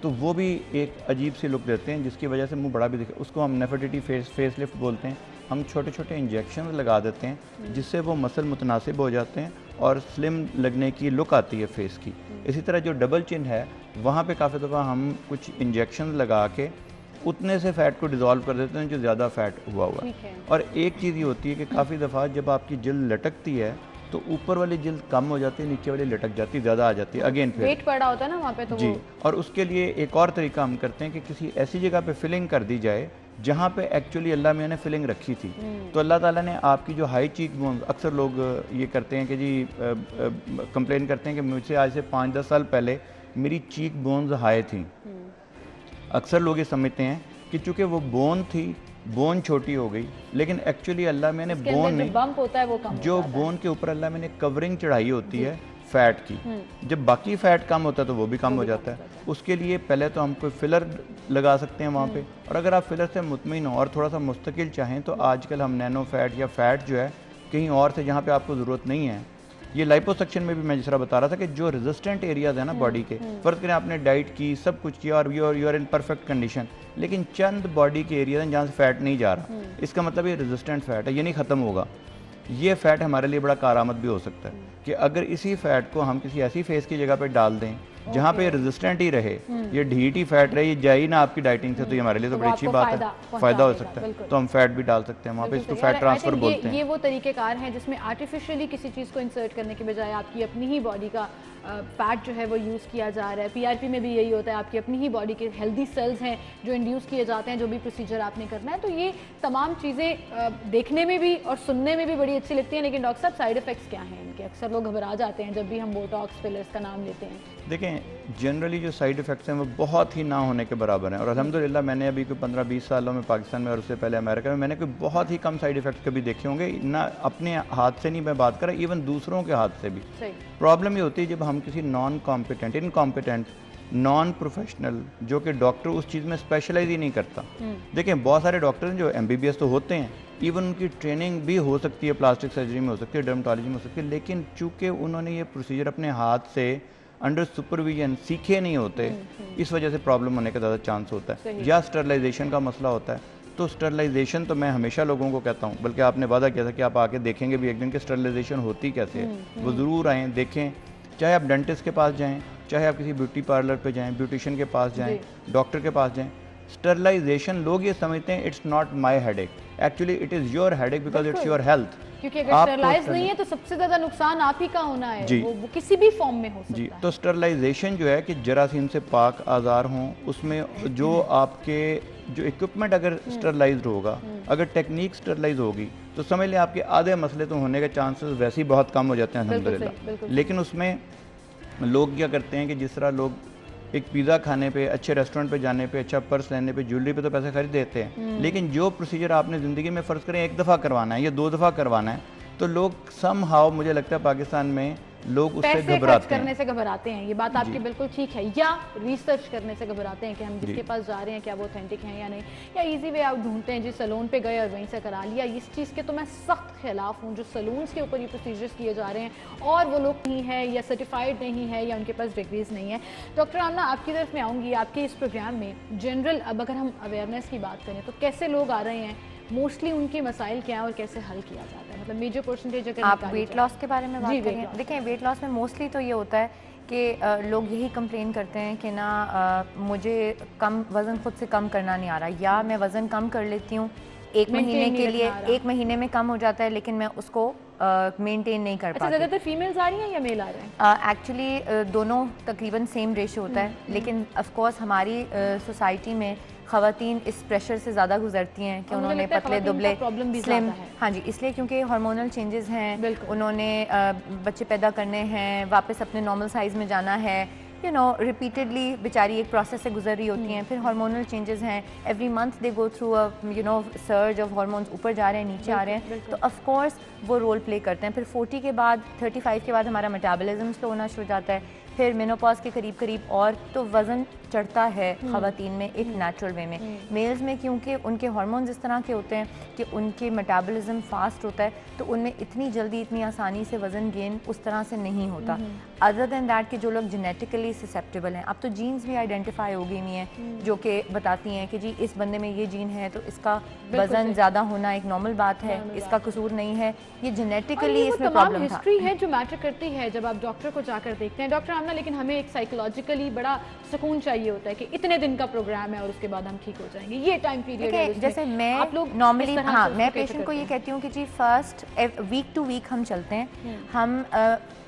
तो वो भी एक अजीब सी लुक देते हैं, जिसकी वजह से मुंह बड़ा भी दिखे। उसको हम नेफर्टिटी फेस लिफ्ट बोलते हैं। हम छोटे छोटे इंजेक्शन लगा देते हैं जिससे वो मसल मुतनासिब हो जाते हैं और स्लिम लगने की लुक आती है फेस की। इसी तरह जो डबल चिन है, वहाँ पे काफ़ी दफ़ा हम कुछ इंजेक्शन लगा के उतने से फ़ैट को डिज़ोल्व कर देते हैं जो ज़्यादा फ़ैट हुआ हुआ है। और एक चीज़ ये होती है कि काफ़ी दफ़ा जब आपकी जिल्द लटकती है तो ऊपर वाली जिल्द कम हो जाती है, नीचे वाली लटक जाती है, ज़्यादा आ जाती है। अगेन फिर वेट पड़ा होता है ना वहाँ पे, तो जी। वो और उसके लिए एक और तरीका हम करते हैं कि किसी ऐसी जगह पे फिलिंग कर दी जाए जहाँ पे एक्चुअली अल्लाह मियाँ ने फिलिंग रखी थी। तो अल्लाह ताला ने आपकी जो हाई चीक बोन्स, अक्सर लोग ये करते हैं कि जी कंप्लेन करते हैं कि मुझसे आज से 5-10 साल पहले मेरी चीक बोन्स हाई थी। अक्सर लोग ये समझते हैं कि चूँकि वो बोन थी, बोन छोटी हो गई, लेकिन एक्चुअली अल्लाह मैंने इसके बोन अंदर ने जो बम्प होता है वो कम जो हो जाता है। बोन के ऊपर अल्लाह मैंने कवरिंग चढ़ाई होती है फैट की, जब बाकी फैट कम होता है तो वो भी कम हो जाता है। उसके लिए पहले तो हम कोई फिलर लगा सकते हैं वहाँ पे, और अगर आप फिलर से मुतमिन हो और थोड़ा सा मुस्तकिल चाहें तो आजकल हम नैनो फैट या फैट जो है कहीं और से जहाँ पे आपको ज़रूरत नहीं है, ये लाइपोसक्शन में भी मैं जिस तरह बता रहा था कि जो रेजिस्टेंट एरियाज है ना बॉडी के, फ़र्ज़ करें आपने डाइट की, सब कुछ किया और you are in perfect condition, लेकिन चंद बॉडी के एरिया हैं जहाँ से फैट नहीं जा रहा, इसका मतलब ये रेजिस्टेंट फैट है, ये नहीं ख़त्म होगा। ये फैट हमारे लिए बड़ा कारआमद भी हो सकता है कि अगर इसी फैट को हम किसी ऐसी फेस की जगह पे डाल दें जहाँ पे रेजिस्टेंट ही रहे, ये ढीट ही फैट रहे, ये जाए ना आपकी डाइटिंग से, तो ये हमारे लिए तो बड़ी अच्छी बात है, फ़ायदा हो सकता है। तो हम फैट भी डाल सकते हैं वहाँ पे, इसको फैट ट्रांसफ़र बोलते हैं। ये वो तरीक़ेकार हैं जिसमें आर्टिफिशियली किसी चीज़ को इंसर्ट करने के बजाय आपकी अपनी ही बॉडी का फैट जो है वो यूज़ किया जा रहा है। पीआरपी में भी यही होता है, आपकी अपनी ही बॉडी के हेल्दी सेल्स हैं जो इंड्यूस किए जाते हैं, जो भी प्रोसीजर आपने करना है। तो ये तमाम चीज़ें देखने में भी और सुनने में भी बड़ी अच्छी लगती हैं, लेकिन डॉक्टर साहब साइड इफ़ेक्ट्स क्या हैं इनके? अक्सर लोग घबरा जाते हैं जब भी हम बोटॉक्स फिलर्स का नाम लेते हैं। देखें, जनरली जो साइड इफ़ेक्ट्स हैं वो बहुत ही ना होने के बराबर हैं, और अल्हम्दुलिल्लाह मैंने अभी कोई 15-20 सालों में पाकिस्तान में और उससे पहले अमेरिका में मैंने कोई बहुत ही कम साइड इफ़ेक्ट्स कभी देखे होंगे, ना अपने हाथ से नहीं मैं बात कर रहा, इवन दूसरों के हाथ से भी। प्रॉब्लम ये होती है जब हम किसी non competent, incompetent, non professional, जो कि डॉक्टर उस चीज़ में स्पेशलाइज ही नहीं करता। देखें, बहुत सारे डॉक्टर हैं जो MBBS तो होते हैं, इवन उनकी ट्रेनिंग भी हो सकती है, प्लास्टिक सर्जरी में हो सकती है, डर्मेटोलॉजी में हो सकती है, लेकिन चूँकि उन्होंने ये प्रोसीजर अपने हाथ से अंडर सुपरविजन सीखे नहीं होते, इस वजह से प्रॉब्लम होने का ज़्यादा चांस होता है। या स्टरलाइजेशन का मसला होता है, तो स्टरलाइजेशन तो मैं हमेशा लोगों को कहता हूँ, बल्कि आपने वादा किया था कि आप आके देखेंगे भी एक दिन कि स्टरलाइजेशन होती कैसे है, वो ज़रूर आएँ देखें। चाहे आप डेंटिस्ट के पास जाएँ, चाहे आप किसी ब्यूटी पार्लर पे जाएँ, ब्यूटिशियन के पास जाएँ, डॉक्टर के पास जाएँ, स्टरलाइजेशन लोग ये समझते हैं it's not my headache, actually it is your headache because it's your health. क्योंकि अगर स्टरलाइज नहीं है तो सबसे ज्यादा नुकसान आप ही का होना है, वो किसी भी फॉर्म में हो सकता जी। है। तो स्टरलाइजेशन जो है कि जरासीम से पाक आज़ार हों, उसमें जो आपके जो इक्विपमेंट अगर स्टरलाइज्ड होगा, अगर टेक्निक स्टरलाइज होगी तो समझ लें आपके आधे मसले तो होने के चांसेस वैसे ही बहुत कम हो जाते हैं अल्हम्दुलिल्लाह। लेकिन उसमें लोग क्या करते हैं कि जिस तरह लोग एक पिज़्ज़ा खाने पे, अच्छे रेस्टोरेंट पे जाने पे, अच्छा पर्स लेने पे, ज्वेलरी पे तो पैसे खरीद देते हैं, लेकिन जो प्रोसीजर आपने ज़िंदगी में फ़र्ज़ करें एक दफ़ा करवाना है या 2 दफ़ा करवाना है, तो लोग सम हाउ मुझे लगता है पाकिस्तान में लोग उससे घबराते करने से घबराते हैं। ये बात आपकी बिल्कुल ठीक है, या रिसर्च करने से घबराते हैं कि हम जिसके पास जा रहे हैं क्या वो ऑथेंटिक है या नहीं, या इजी वे आउट ढूंढते हैं, जिस सैलून पे गए और वहीं से करा लिया। इस चीज़ के तो मैं सख्त खिलाफ हूँ जो सैलून्स के ऊपर ये प्रोसीजर्स किए जा रहे हैं और वो लोग नहीं है या सर्टिफाइड नहीं है या उनके पास डिग्रीज नहीं है। डॉक्टर आमना, आपकी तरफ में आऊँगी। आपके इस प्रोग्राम में जनरल अब अगर हम अवेयरनेस की बात करें तो कैसे लोग आ रहे हैं, मोस्टली उनके मसाइल क्या है और कैसे हल किया जाता है, मतलब मेजर परसेंटेज अगर आप वेट लॉस के बारे में बात करें, देखें वेट लॉस में मोस्टली तो ये होता है कि लोग यही कंप्लेन करते हैं कि ना मुझे कम वज़न खुद से कम करना नहीं आ रहा, या मैं वज़न कम कर लेती हूँ एक महीने के लिए, 1 महीने में कम हो जाता है लेकिन मैं उसको मेंटेन नहीं कर पाती। ज़्यादातर फीमेल्स आ रही हैं या मेल आ रहे हैं? एक्चुअली दोनों तकरीबन सेम रेशो होता है, लेकिन ऑफ कोर्स हमारी सोसाइटी में ख़वातीन इस प्रेशर से ज़्यादा गुजरती हैं कि उन्होंने पतले दुबले स्लिम, हाँ जी, इसलिए क्योंकि हार्मोनल चेंजेस हैं, उन्होंने बच्चे पैदा करने हैं, वापस अपने नॉर्मल साइज़ में जाना है, यू नो रिपीटेडली बेचारी एक प्रोसेस से गुजर रही होती हैं, फिर हार्मोनल चेंजेस हैं, every month they go through a you know surge of hormones, ऊपर जा रहे हैं नीचे आ रहे हैं, तो ऑफ कोर्स वो रोल प्ले करते हैं। फिर 40 के बाद 35 के बाद हमारा मेटाबॉलिज्म स्लो होना शुरू हो जाता है, फिर मेनोपॉज के करीब करीब और तो वज़न चढ़ता है ख़वातीन में एक नेचुरल वे में। मेल्स में क्योंकि उनके हार्मोन्स इस तरह के होते हैं कि उनके मेटाबॉलिज्म फास्ट होता है, तो उनमें इतनी जल्दी इतनी आसानी से वज़न गेन उस तरह से नहीं होता। अदर दैन दैट कि जो लोग जेनेटिकली ससेप्टेबल हैं, अब तो जीन्स भी आइडेंटिफाई हो गई हुई हैं जो कि बताती हैं कि जी इस बंदे में ये जीन है तो इसका वज़न ज़्यादा होना एक नॉर्मल बात है, इसका कसूर नहीं है, ये जेनेटिकली इसमें प्रॉब्लम था। हिस्ट्री है जो मैटर करती है जब आप डॉक्टर को जाकर देखते हैं। डॉक्टर आमना, लेकिन हमें एक साइकोलॉजिकली बड़ा सुकून चाहिए होता है कि इतने दिन का प्रोग्राम है और उसके बाद हम ठीक हो जाएंगे, ये टाइम पीरियड है। जैसे मैं आप लोग नॉर्मली, हाँ, मैं पेशेंट को ये कहती हूँ कि जी फर्स्ट वीक टू वीक हम चलते हैं, हम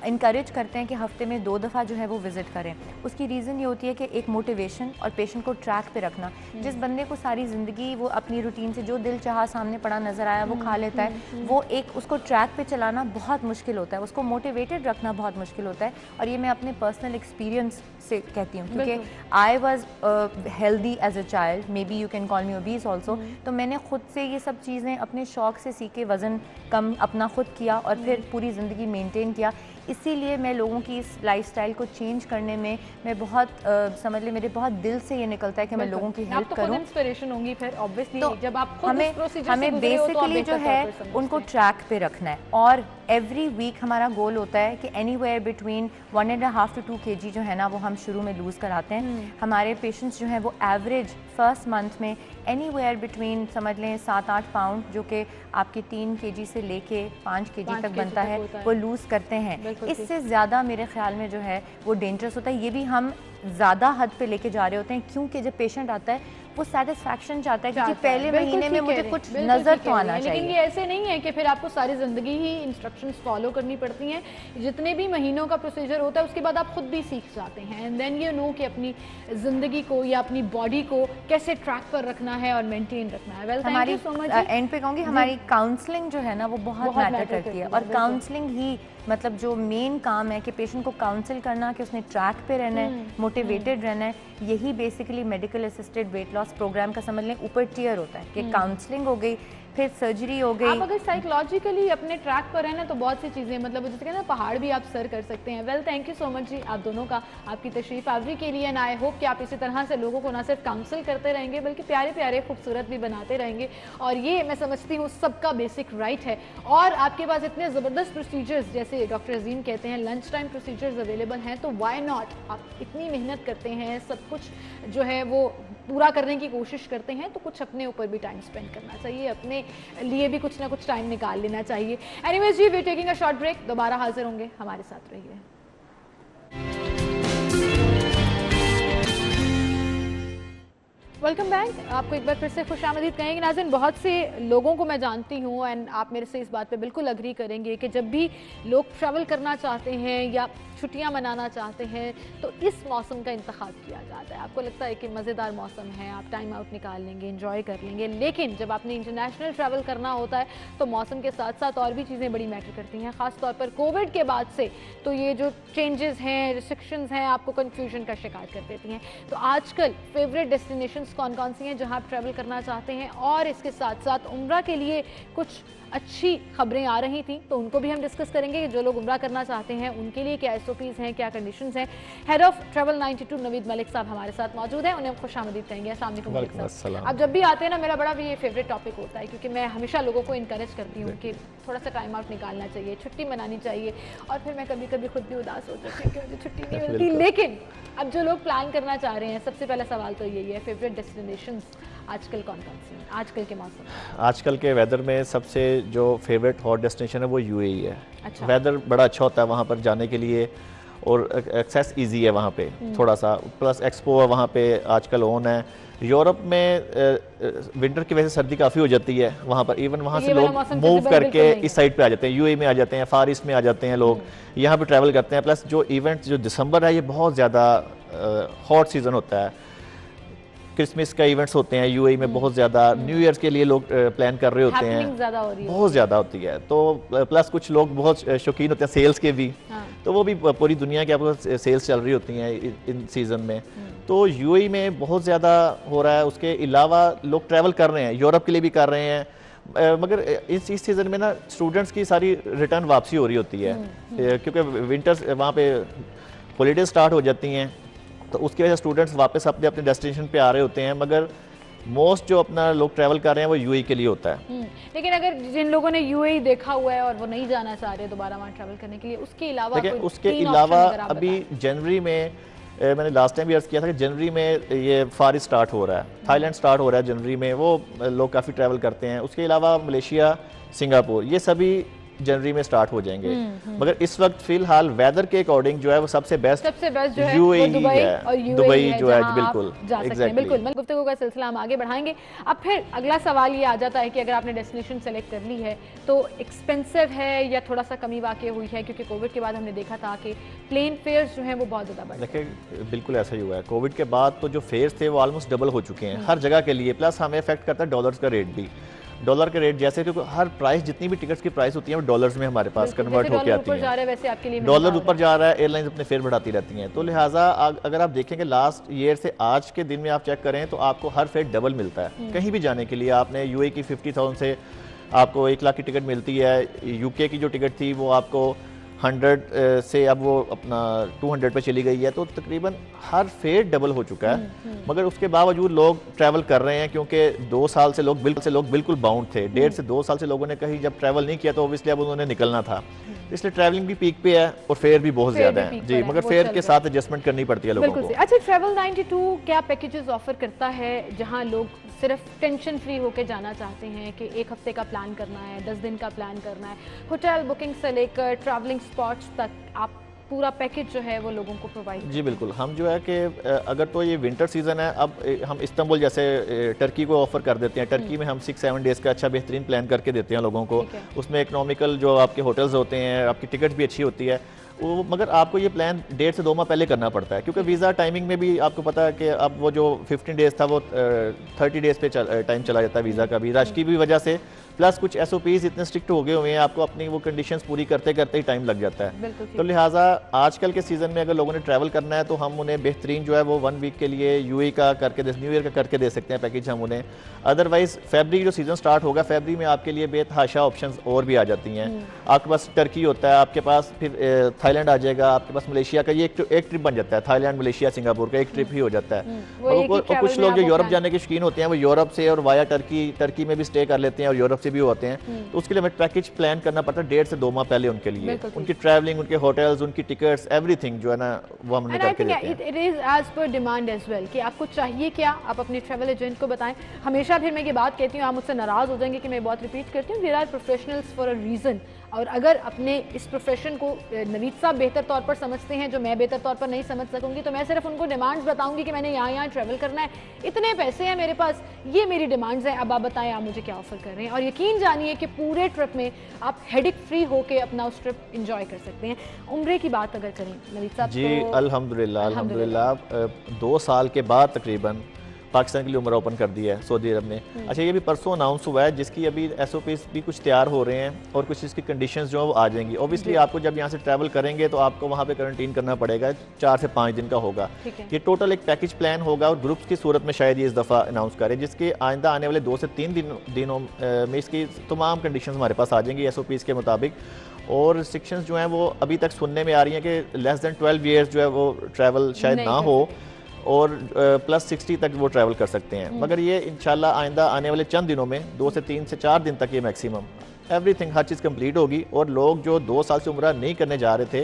इनकरेज करते हैं कि हफ्ते में 2 दफ़ा जो है वो विज़िट करें। उसकी रीज़न ये होती है कि एक मोटिवेशन और पेशेंट को ट्रैक पे रखना। जिस बंदे को सारी ज़िंदगी वो अपनी रूटीन से जो दिल चाहा सामने पड़ा नज़र आया वो खा लेता है, वो एक उसको ट्रैक पे चलाना बहुत मुश्किल होता है, उसको मोटिवेटेड रखना बहुत मुश्किल होता है। और ये मैं अपने पर्सनल एक्सपीरियंस से कहती हूँ क्योंकि I was healthy as a child, maybe you can call me obese also, तो मैंने खुद से ये सब चीज़ें अपने शौक़ से सीखे, वज़न कम अपना खुद किया और फिर पूरी ज़िंदगी मेनटेन किया। इसीलिए मैं लोगों की इस लाइफस्टाइल को चेंज करने में मैं बहुत समझ ले मेरे बहुत दिल से ये निकलता है कि मैं लोगों की हेल्प करूं। इंस्पिरेशन होंगी फिर ऑब्वियसली, तो जब आप खुद हमें बेसिकली जो है उनको ट्रैक पे रखना है। और एवरी वीक हमारा गोल होता है कि एनीवेयर बिटवीन 1.5 to 2 kg जो है ना वो हम शुरू में लूज़ कराते हैं। हमारे पेशेंट्स जो हैं वो एवरेज फर्स्ट मंथ में एनीवेयर बिटवीन समझ लें 7-8 पाउंड, जो कि आपके 3 kg से लेके 5 kg तक बनता है, वो लूज़ करते हैं। इससे ज़्यादा मेरे ख्याल में जो है वो डेंजरस होता है। ये भी हम ज़्यादा हद पे लेके जा रहे होते हैं क्योंकि जब पेशेंट आता है वो सेटिस्फैक्शन चाहता है कि पहले महीने में मुझे कुछ नज़र तो आना चाहिए। लेकिन ये ऐसे नहीं है कि फिर आपको सारी ज़िंदगी ही इंस्ट्रक्शंस फॉलो करनी पड़ती हैं। जितने भी महीनों का प्रोसीजर होता है उसके बाद आप खुद भी सीख जाते हैं एंड देन यू नो कि अपनी ज़िंदगी को या अपनी बॉडी को कैसे ट्रैक पर रखना है और मेंटेन रखना है। Well, thank you so much. And पे कहूँगी हमारी काउंसलिंग जो है ना वो बहुत मैटर करती है, और काउंसलिंग ही मतलब जो मेन काम है कि पेशेंट को काउंसिल करना, कि उसने ट्रैक पे रहना है, मोटिवेटेड रहना है, यही basically medical assisted weight loss programme का समझ लें ऊपर टियर होता है कि काउंसलिंग हो गई, फिर सर्जरी हो गई। आप अगर साइकोलॉजिकली अपने ट्रैक पर रहना तो बहुत सी चीज़ें, मतलब जैसे कहते हैं पहाड़ भी आप सर कर सकते हैं। Well, thank you so much जी आप दोनों का, आपकी तशरीफ आवरी के लिए। एंड आई होप कि आप इसी तरह से लोगों को ना सिर्फ काउंसिल करते रहेंगे बल्कि प्यारे प्यारे खूबसूरत भी बनाते रहेंगे, और ये मैं समझती हूँ सबका बेसिक राइट है। और आपके पास इतने ज़बरदस्त प्रोसीजर्स, जैसे डॉक्टर अजीम कहते हैं लंच टाइम प्रोसीजर्स अवेलेबल हैं, तो वाई नॉट, आप इतनी मेहनत करते हैं, सब कुछ जो है वो पूरा करने की कोशिश करते हैं, तो कुछ अपने ऊपर भी टाइम स्पेंड करना चाहिए, अपने लिए भी कुछ ना कुछ टाइम निकाल लेना चाहिए। एनीवेज जी, we are taking a short break, दोबारा हाजिर होंगे, हमारे साथ रहिए। Welcome back. आपको एक बार फिर से खुशामदीद कहेंगे नाज़रीन। बहुत से लोगों को मैं जानती हूँ एंड आप मेरे से इस बात पे बिल्कुल अग्री करेंगे कि जब भी लोग ट्रैवल करना चाहते हैं या छुट्टियां मनाना चाहते हैं तो इस मौसम का इंतखाब किया जाता है। आपको लगता है कि मज़ेदार मौसम है, आप टाइम आउट निकाल लेंगे, एंजॉय कर लेंगे, लेकिन जब आपने इंटरनेशनल ट्रैवल करना होता है तो मौसम के साथ साथ और भी चीज़ें बड़ी मैटर करती हैं। ख़ास तौर पर कोविड के बाद से तो ये जो चेंजेस हैं, रिस्ट्रिक्शंस हैं, आपको कन्फ्यूजन का शिकार कर देती हैं। तो आजकल फेवरेट डेस्टिनेशंस कौन कौन सी हैं जहाँ आप ट्रैवल करना चाहते हैं, और इसके साथ साथ उम्रा के लिए कुछ अच्छी खबरें आ रही थी तो उनको भी हम डिस्कस करेंगे कि जो लोग उम्रा करना चाहते हैं उनके लिए क्या SOPs हैं, क्या कंडीशंस हैं। Head of travel 92 Naveed Malik साहब हमारे साथ मौजूद हैं, उन्हें हम खुशामदीद कहेंगे। अस्सलाम वालेकुम मलिक साहब। आप जब भी आते हैं ना, मेरा बड़ा भी ये फेवरेट टॉपिक होता है क्योंकि मैं हमेशा लोगों को इनकरेज करती हूँ कि थोड़ा सा टाइम आउट निकालना चाहिए, छुट्टी मनानी चाहिए, और फिर मैं कभी कभी खुद भी उदास हो जाती हूँ कि मुझे छुट्टी नहीं मिलती। लेकिन अब जो लोग प्लान करना चाह रहे हैं, सबसे पहला सवाल तो यही है, फेवरेट डेस्टिनेशंस आजकल कौन कौन सी हैं आजकल के मौसम में? आजकल के वेदर में सबसे जो फेवरेट हॉट डेस्टिनेशन है वो UAE है। अच्छा। वेदर बड़ा अच्छा होता है वहाँ पर जाने के लिए और एक्सेस इजी है वहाँ पे थोड़ा सा, प्लस एक्सपो है वहाँ पे आजकल ऑन है। यूरोप में विंटर की वजह से सर्दी काफ़ी हो जाती है वहाँ पर, इवन वहाँ से लोग मूव करके इस साइड पे आ जाते हैं, UAE में आ जाते हैं, फार ईस्ट में आ जाते हैं लोग, यहाँ पे ट्रैवल करते हैं। प्लस जो इवेंट जो दिसंबर है ये बहुत ज़्यादा हॉट सीज़न होता है, क्रिसमस का इवेंट्स होते हैं UAE में बहुत ज़्यादा, न्यू ईयर के लिए लोग प्लान कर रहे होते हैं, बहुत ज़्यादा होती है। तो प्लस कुछ लोग बहुत शौकीन होते हैं सेल्स के भी, तो वो भी पूरी दुनिया के आपको सेल्स चल रही होती हैं इन सीज़न में। तो UAE में बहुत ज़्यादा हो रहा है। उसके अलावा लोग ट्रैवल कर रहे हैं, यूरोप के लिए भी कर रहे हैं, मगर इस सीज़न में ना स्टूडेंट्स की सारी रिटर्न वापसी हो रही होती है क्योंकि विंटर्स वहाँ पे हॉलीडेज स्टार्ट हो जाती हैं, तो उसकी वजह से स्टूडेंट्स वापस अपने अपने डेस्टिनेशन पे आ रहे होते हैं। मगर मोस्ट जो अपना लोग ट्रैवल कर रहे हैं वो UAE के लिए होता है। लेकिन अगर जिन लोगों ने UAE देखा हुआ है और वो नहीं जाना चाह रहे दोबारा वहाँ ट्रैवल करने के लिए, उसके अलावा उसके अलावा अभी जनवरी में मैंने लास्ट टाइम भी अर्ज किया था कि जनवरी में ये फार ईस्ट स्टार्ट हो रहा है, थाईलैंड स्टार्ट हो रहा है जनवरी में, वो लोग काफ़ी ट्रैवल करते हैं। उसके अलावा मलेशिया, सिंगापुर, ये सभी जनवरी में स्टार्ट हो जाएंगे। मगर इस वक्त फिलहाल वेदर के अकॉर्डिंग जो है वो सबसे बेस्ट जो है UAE है, और दुबई जो है बिल्कुल बिल्कुल। मैं गुफ्तगू का सिलसिला हम आगे बढ़ाएंगे। अब फिर अगला सवाल ये आ जाता है कि अगर आपने डेस्टिनेशन सेलेक्ट कर ली है तो एक्सपेंसिव है या थोड़ा सा कमी वाकई हुई है, क्योंकि कोविड के बाद हमने देखा था कि प्लेन फेयर्स जो हैं वो बहुत ज़्यादा बढ़ गए। देखिए बिल्कुल ऐसा ही हुआ है, कोविड के बाद तो जो फेयर्स थे वो ऑलमोस्ट डबल हो चुके हैं हर जगह के लिए। प्लस हमें इफेक्ट करता है डॉलर्स का रेट भी, डॉलर के रेट जैसे, क्योंकि हर प्राइस जितनी भी टिकट्स की प्राइस होती है वो डॉलर्स में हमारे पास कन्वर्ट होकर आती है। डॉलर ऊपर जा रहा है, एयरलाइंस अपने फेयर बढ़ाती रहती हैं, तो लिहाजा अगर आप देखेंगे लास्ट ईयर से आज के दिन में आप चेक करें तो आपको हर फेयर डबल मिलता है। कहीं भी जाने के लिए आपने UAE की 50,000 से आपको 1 लाख की टिकट मिलती है, UK की जो टिकट थी वो आपको 100 से अब वो अपना 200 पे चली गई है, तो तकरीबन हर फेयर डबल हो चुका है। मगर उसके बावजूद लोग ट्रैवल कर रहे हैं क्योंकि 2 साल से लोग बिल्कुल बाउंड थे। 1.5 से 2 साल से लोगों ने कहीं जब ट्रैवल नहीं किया तो ऑब्वियसली अब उन्होंने निकलना था, इसलिए ट्रैवलिंग भी पीक पे है और फेयर भी बहुत ज़्यादा है जी, मगर फेयर के साथ एडजस्टमेंट करनी पड़ती है लोगों को। अच्छा, ट्रैवल 92 क्या पैकेजेस ऑफर करता है जहां लोग सिर्फ टेंशन फ्री होकर जाना चाहते हैं कि 1 हफ्ते का प्लान करना है, 10 दिन का प्लान करना है, होटल बुकिंग से लेकर ट्रैवलिंग स्पॉट्स तक आप पूरा पैकेज जो है वो लोगों को प्रोवाइड? जी बिल्कुल। हम जो है कि अगर तो ये विंटर सीज़न है, अब हम इस्तांबुल जैसे टर्की को ऑफर कर देते हैं। टर्की में हम 6-7 डेज़ का अच्छा बेहतरीन प्लान करके देते हैं लोगों को। उसमें इकोनॉमिकल जो आपके होटल्स होते हैं, आपकी टिकट भी अच्छी होती है वो, मगर आपको ये प्लान 1.5 से 2 माह पहले करना पड़ता है क्योंकि वीज़ा टाइमिंग में भी आपको पता है कि अब वो जो 15 डेज़ था वो 30 डेज़ पे टाइम चला जाता है वीज़ा का भी, रश की भी वजह से। प्लस कुछ SOPs इतने स्ट्रिक्ट हो गए हुए हैं, आपको अपनी वो कंडीशंस पूरी करते करते ही टाइम लग जाता है। तो लिहाजा आजकल के सीज़न में अगर लोगों ने ट्रैवल करना है तो हम उन्हें बेहतरीन जो है वो 1 वीक के लिए UAE का करके न्यू ईयर का करके दे सकते हैं पैकेज हम उन्हें। अदरवाइज फरवरी जो सीज़न स्टार्ट होगा, फरवरी में आपके लिए बेतहाशा ऑप्शंस और भी आ जाती हैं। आपके पास टर्की होता है, आपके पास फिर थाईलैंड आ जाएगा, आपके पास मलेशिया का, ये एक ट्रिप बन जाता है। थाईलैंड, मलेशिया, सिंगापुर का एक ट्रिप ही हो जाता है। और कुछ लोग जो यूरोप जाने के शौकीन होते हैं वो यूरोप से और वाया टर्की में भी स्टे कर लेते हैं और यूरोप से भी होते हैं, तो उसके लिए हमें पैकेज प्लान करना पड़ता है 1.5 से 2 माह पहले उनके लिए, उनकी ट्रैवलिंग, उनके होटल्स, उनकी टिकट्स, एवरीथिंग जो है ना वो हमने करके देते हैं। It is as per demand as well कि आपको चाहिए क्या, आप अपने ट्रैवल एजेंट को बताएं। हमेशा फिर मैं ये बात कहती हूँ, आप मुझसे नाराज हो जाएंगे कि मैं बहुत रिपीट करती हूँ, there are professionals for a reason. और अगर अपने इस प्रोफेशन को नवीद साहब बेहतर तौर पर समझते हैं, जो मैं बेहतर तौर पर नहीं समझ सकूंगी, तो मैं सिर्फ उनको डिमांड्स बताऊंगी कि मैंने यहाँ ट्रैवल करना है, इतने पैसे हैं मेरे पास, ये मेरी डिमांड्स हैं, अब आप बताएं आप मुझे क्या ऑफर कर रहे हैं। और यकीन जानिए कि पूरे ट्रिप में आप हेडिक फ्री होकर अपना उस ट्रिप इंजॉय कर सकते हैं। उम्रे की बात अगर करें नवीद साहब जी, तो अल्हम्दुलिल्लाह 2 साल के बाद तकरीबन पाकिस्तान के लिए उम्रा ओपन कर दिया है सऊदी अरब ने। अच्छा, ये भी परसों अनाउंस हुआ है, जिसकी अभी SOPs भी कुछ तैयार हो रहे हैं और कुछ इसकी कंडीशंस जो है वो आ जाएंगी। ऑब्वियसली आपको जब यहाँ से ट्रैवल करेंगे तो आपको वहाँ पे क्वारंटीन करना पड़ेगा, 4 से 5 दिन का होगा। ये टोटल एक पैकेज प्लान होगा और ग्रुप्स की सूरत में शायद ये इस दफ़ा अनाउंस करे, जिसके आइंदा आने वाले 2 से 3 दिनों में इसकी तमाम कंडीशंस हमारे पास आ जाएंगी SOPs के मुताबिक। और रिस्ट्रिक्शंस जो हैं वो अभी तक सुनने में आ रही हैं कि लेस दैन 12 ईयर्स जो है वो ट्रैवल शायद ना हो और प्लस 60 तक वो ट्रैवल कर सकते हैं। मगर ये इंशाल्लाह आइंदा आने वाले चंद दिनों में 2 से 3 से 4 दिन तक ये मैक्सिमम एवरीथिंग हर चीज़ कंप्लीट होगी। और लोग जो 2 साल से उम्रा नहीं करने जा रहे थे,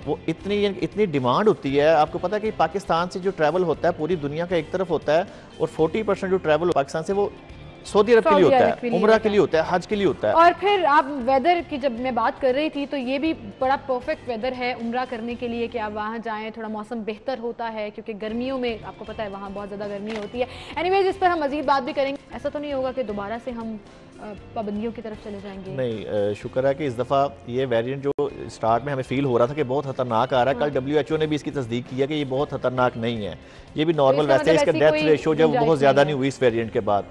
वो इतनी डिमांड होती है। आपको पता है कि पाकिस्तान से जो ट्रैवल होता है पूरी दुनिया का एक तरफ होता है और 40% जो ट्रैवल पाकिस्तान से वो सऊदी अरब के लिए होता है, उम्रा के लिए होता है, हज के लिए होता है। और फिर आप वेदर की जब मैं बात कर रही थी तो ये भी बड़ा परफेक्ट वेदर है उम्रा करने के लिए कि आप वहाँ जाएं, थोड़ा मौसम बेहतर होता है क्योंकि गर्मियों में आपको पता है वहाँ बहुत ज़्यादा गर्मी होती है। एनीवेज इस पर हम मज़ीद बात भी करेंगे। ऐसा तो नहीं होगा कि दोबारा से हम पाबंदियों की तरफ चले जाएंगे? नहीं, शुक्र है कि इस दफ़ा ये वेरिएंट जो स्टार्ट में हमें फील हो रहा था कि बहुत खतरनाक आ रहा है, कल WHO ने भी इसकी तस्दीक किया कि ये बहुत खतरनाक नहीं है, ये भी नॉर्मल वैसे इसका डेथ रेशो जो बहुत ज़्यादा नहीं हुई इस वेरिएंट के बाद।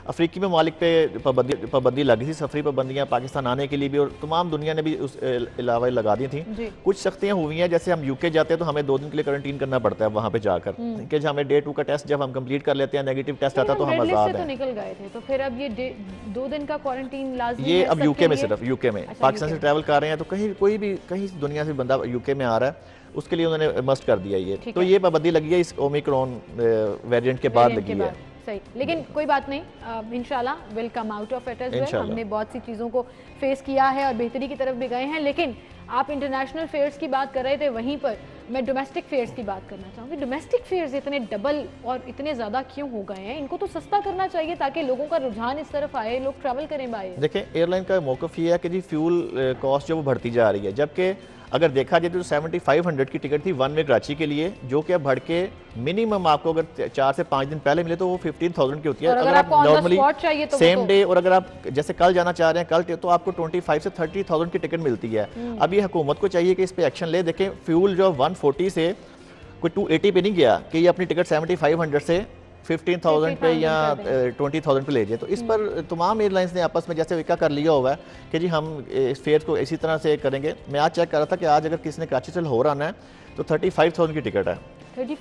अफ्रीकी ममालिक पे पाबंदी लगी थी, सफरी पाबंदियाँ पाकिस्तान आने के लिए भी, और तमाम दुनिया ने भी उस अलावा लगा दी थी। कुछ सख्तियाँ हुई हैं, जैसे हम UK जाते हैं तो हमें 2 दिन के लिए क्वारंटीन करना पड़ता है वहाँ पे जाकर, कि हमें Day 2 का टेस्ट जब हम कंप्लीट कर लेते हैं, नेगेटिव टेस्ट आता तो हम आज़ाद हैं। निकल गए थे तो फिर अब ये 2 दिन का क्वारंटीन लाज़मी ये है अब UK में, सिर्फ UK में। पाकिस्तान से ट्रैवल कर रहे हैं तो कहीं दुनिया से बंदा UK में आ रहा है, उसके लिए उन्होंने मस्ट कर दिया ये। तो ये पाबंदी लगी है इस ओमिक्रॉन वेरिएंट के बाद लगी है। सही, लेकिन कोई बात नहीं, इंशाल्लाह will come out of it as well. हमने बहुत सी चीज़ों को फेस किया है और बेहतरी की तरफ भी गए हैं। लेकिन आप इंटरनेशनल फेयर्स की बात कर रहे थे, वहीं पर मैं डोमेस्टिक फेयर्स की बात करना चाहूँगी। डोमेस्टिक फेयर्स इतने डबल और इतने ज़्यादा क्यों हो गए हैं? इनको तो सस्ता करना चाहिए ताकि लोगों का रुझान इस तरफ आए, लोग ट्रैवल करें बाय। देखें, एयरलाइन का मौक़िफ़ ये है कि जी फ्यूल कॉस्ट जो वो बढ़ती जा रही है, जबकि अगर देखा जाए तो 7500 की टिकट थी 1 वे कराची के लिए, जो कि अब बढ़ के मिनिमम आपको अगर 4 से 5 दिन पहले मिले तो वो 15,000 की होती है। अगर आप नॉर्मली सेम डे, और अगर आप जैसे कल जाना चाह रहे हैं कल, तो आपको 25 से 30,000 की टिकट मिलती है। अब ये हुकूमत को चाहिए कि इस पर एक्शन ले। देखें, फ्यूल जो 140 से कोई 280 पे नहीं गया कि ये अपनी टिकट 7500 से 15,000 पे या 20,000 पे ले जाए। तो इस पर तमाम एयरलाइंस ने आपस में जैसे विका कर लिया हुआ है कि जी हम इस फेयर को इसी तरह से करेंगे। मैं आज चेक कर रहा था कि आज अगर किसी ने कराची से लाहौर आना है तो 35,000 की टिकट है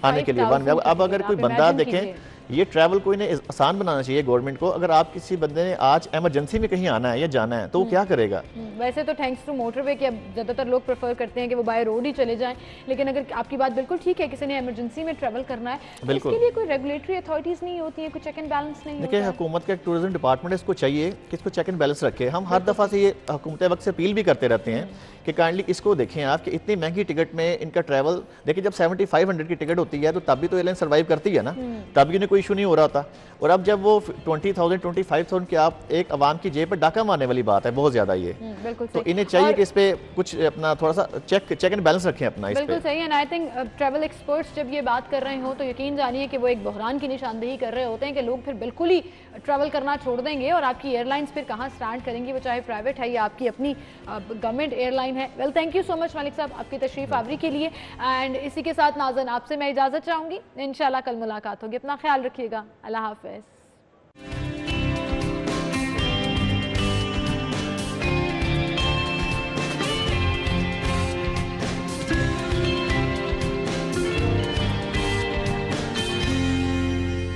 आने के लिए। अब अगर कोई बंदा देखें, ये ट्रैवल कोई ने आसान बनाना चाहिए गवर्नमेंट को। अगर आप किसी बंदे ने आज इमरजेंसी में कहीं आना है या जाना है तो वो क्या करेगा? वैसे तो थैंक्स टू मोटरवे कि अब ज़्यादातर लोग प्रेफर करते हैं कि वो बाय रोड ही चले जाएं, लेकिन अगर आपकी बात बिल्कुल ठीक है, किसी ने इमरजेंसी में ट्रैवल करना है तो इसके लिए कोई रेगुलेटरी अथॉरिटीज़ नहीं होती है, कोई चेक एंड बैलेंस नहीं होता है। देखिए, हुकूमत का टूरिज्म डिपार्टमेंट इसको चाहिए कि इसको चेक एंड बैलेंस रखे। हम हर दफ़ा से ये हुकूमत वक्त से अपील भी करते रहते हैं कि काइंडली इसको देखें आप कि इतनी महंगी टिकट में इनका ट्रैवल। देखिए, जब 7500 की टिकट होती है तो तब भी तो एयरलाइन सर्वाइव करती है ना, तब भी उन्हें कोई इशू नहीं हो रहा था। और अब जब वो 20,000 25,000 की आप एक आवाम की जेब पर डाका मारने वाली बात है बहुत ज्यादा ये। तो इन्हें चाहिए कि इस पे कुछ अपना थोड़ा सा चेक एंड बैलेंस रखें अपना इस पे। बिल्कुल सही है। And I think travel experts जब ये बात कर रहे हो तो यकीन जानिए कि वो एक बहरान की निशानदेही कर रहे होते हैं कि लोग फिर बिल्कुल ही ट्रैवल करना छोड़ देंगे और आपकी एयरलाइंस फिर कहाँ स्टैंड करेंगी, वो चाहे प्राइवेट है या आपकी अपनी गवर्नमेंट एयरलाइन है। Well, thank you so much Malik साहब आपकी तशरीफ आवरी के लिए। एंड इसी के साथ नाज़रीन आपसे मैं इजाज़त चाहूँगी, इंशाल्लाह कल मुलाकात होगी। अपना ख्याल रखिएगा, अल्लाह हाफ़िज़।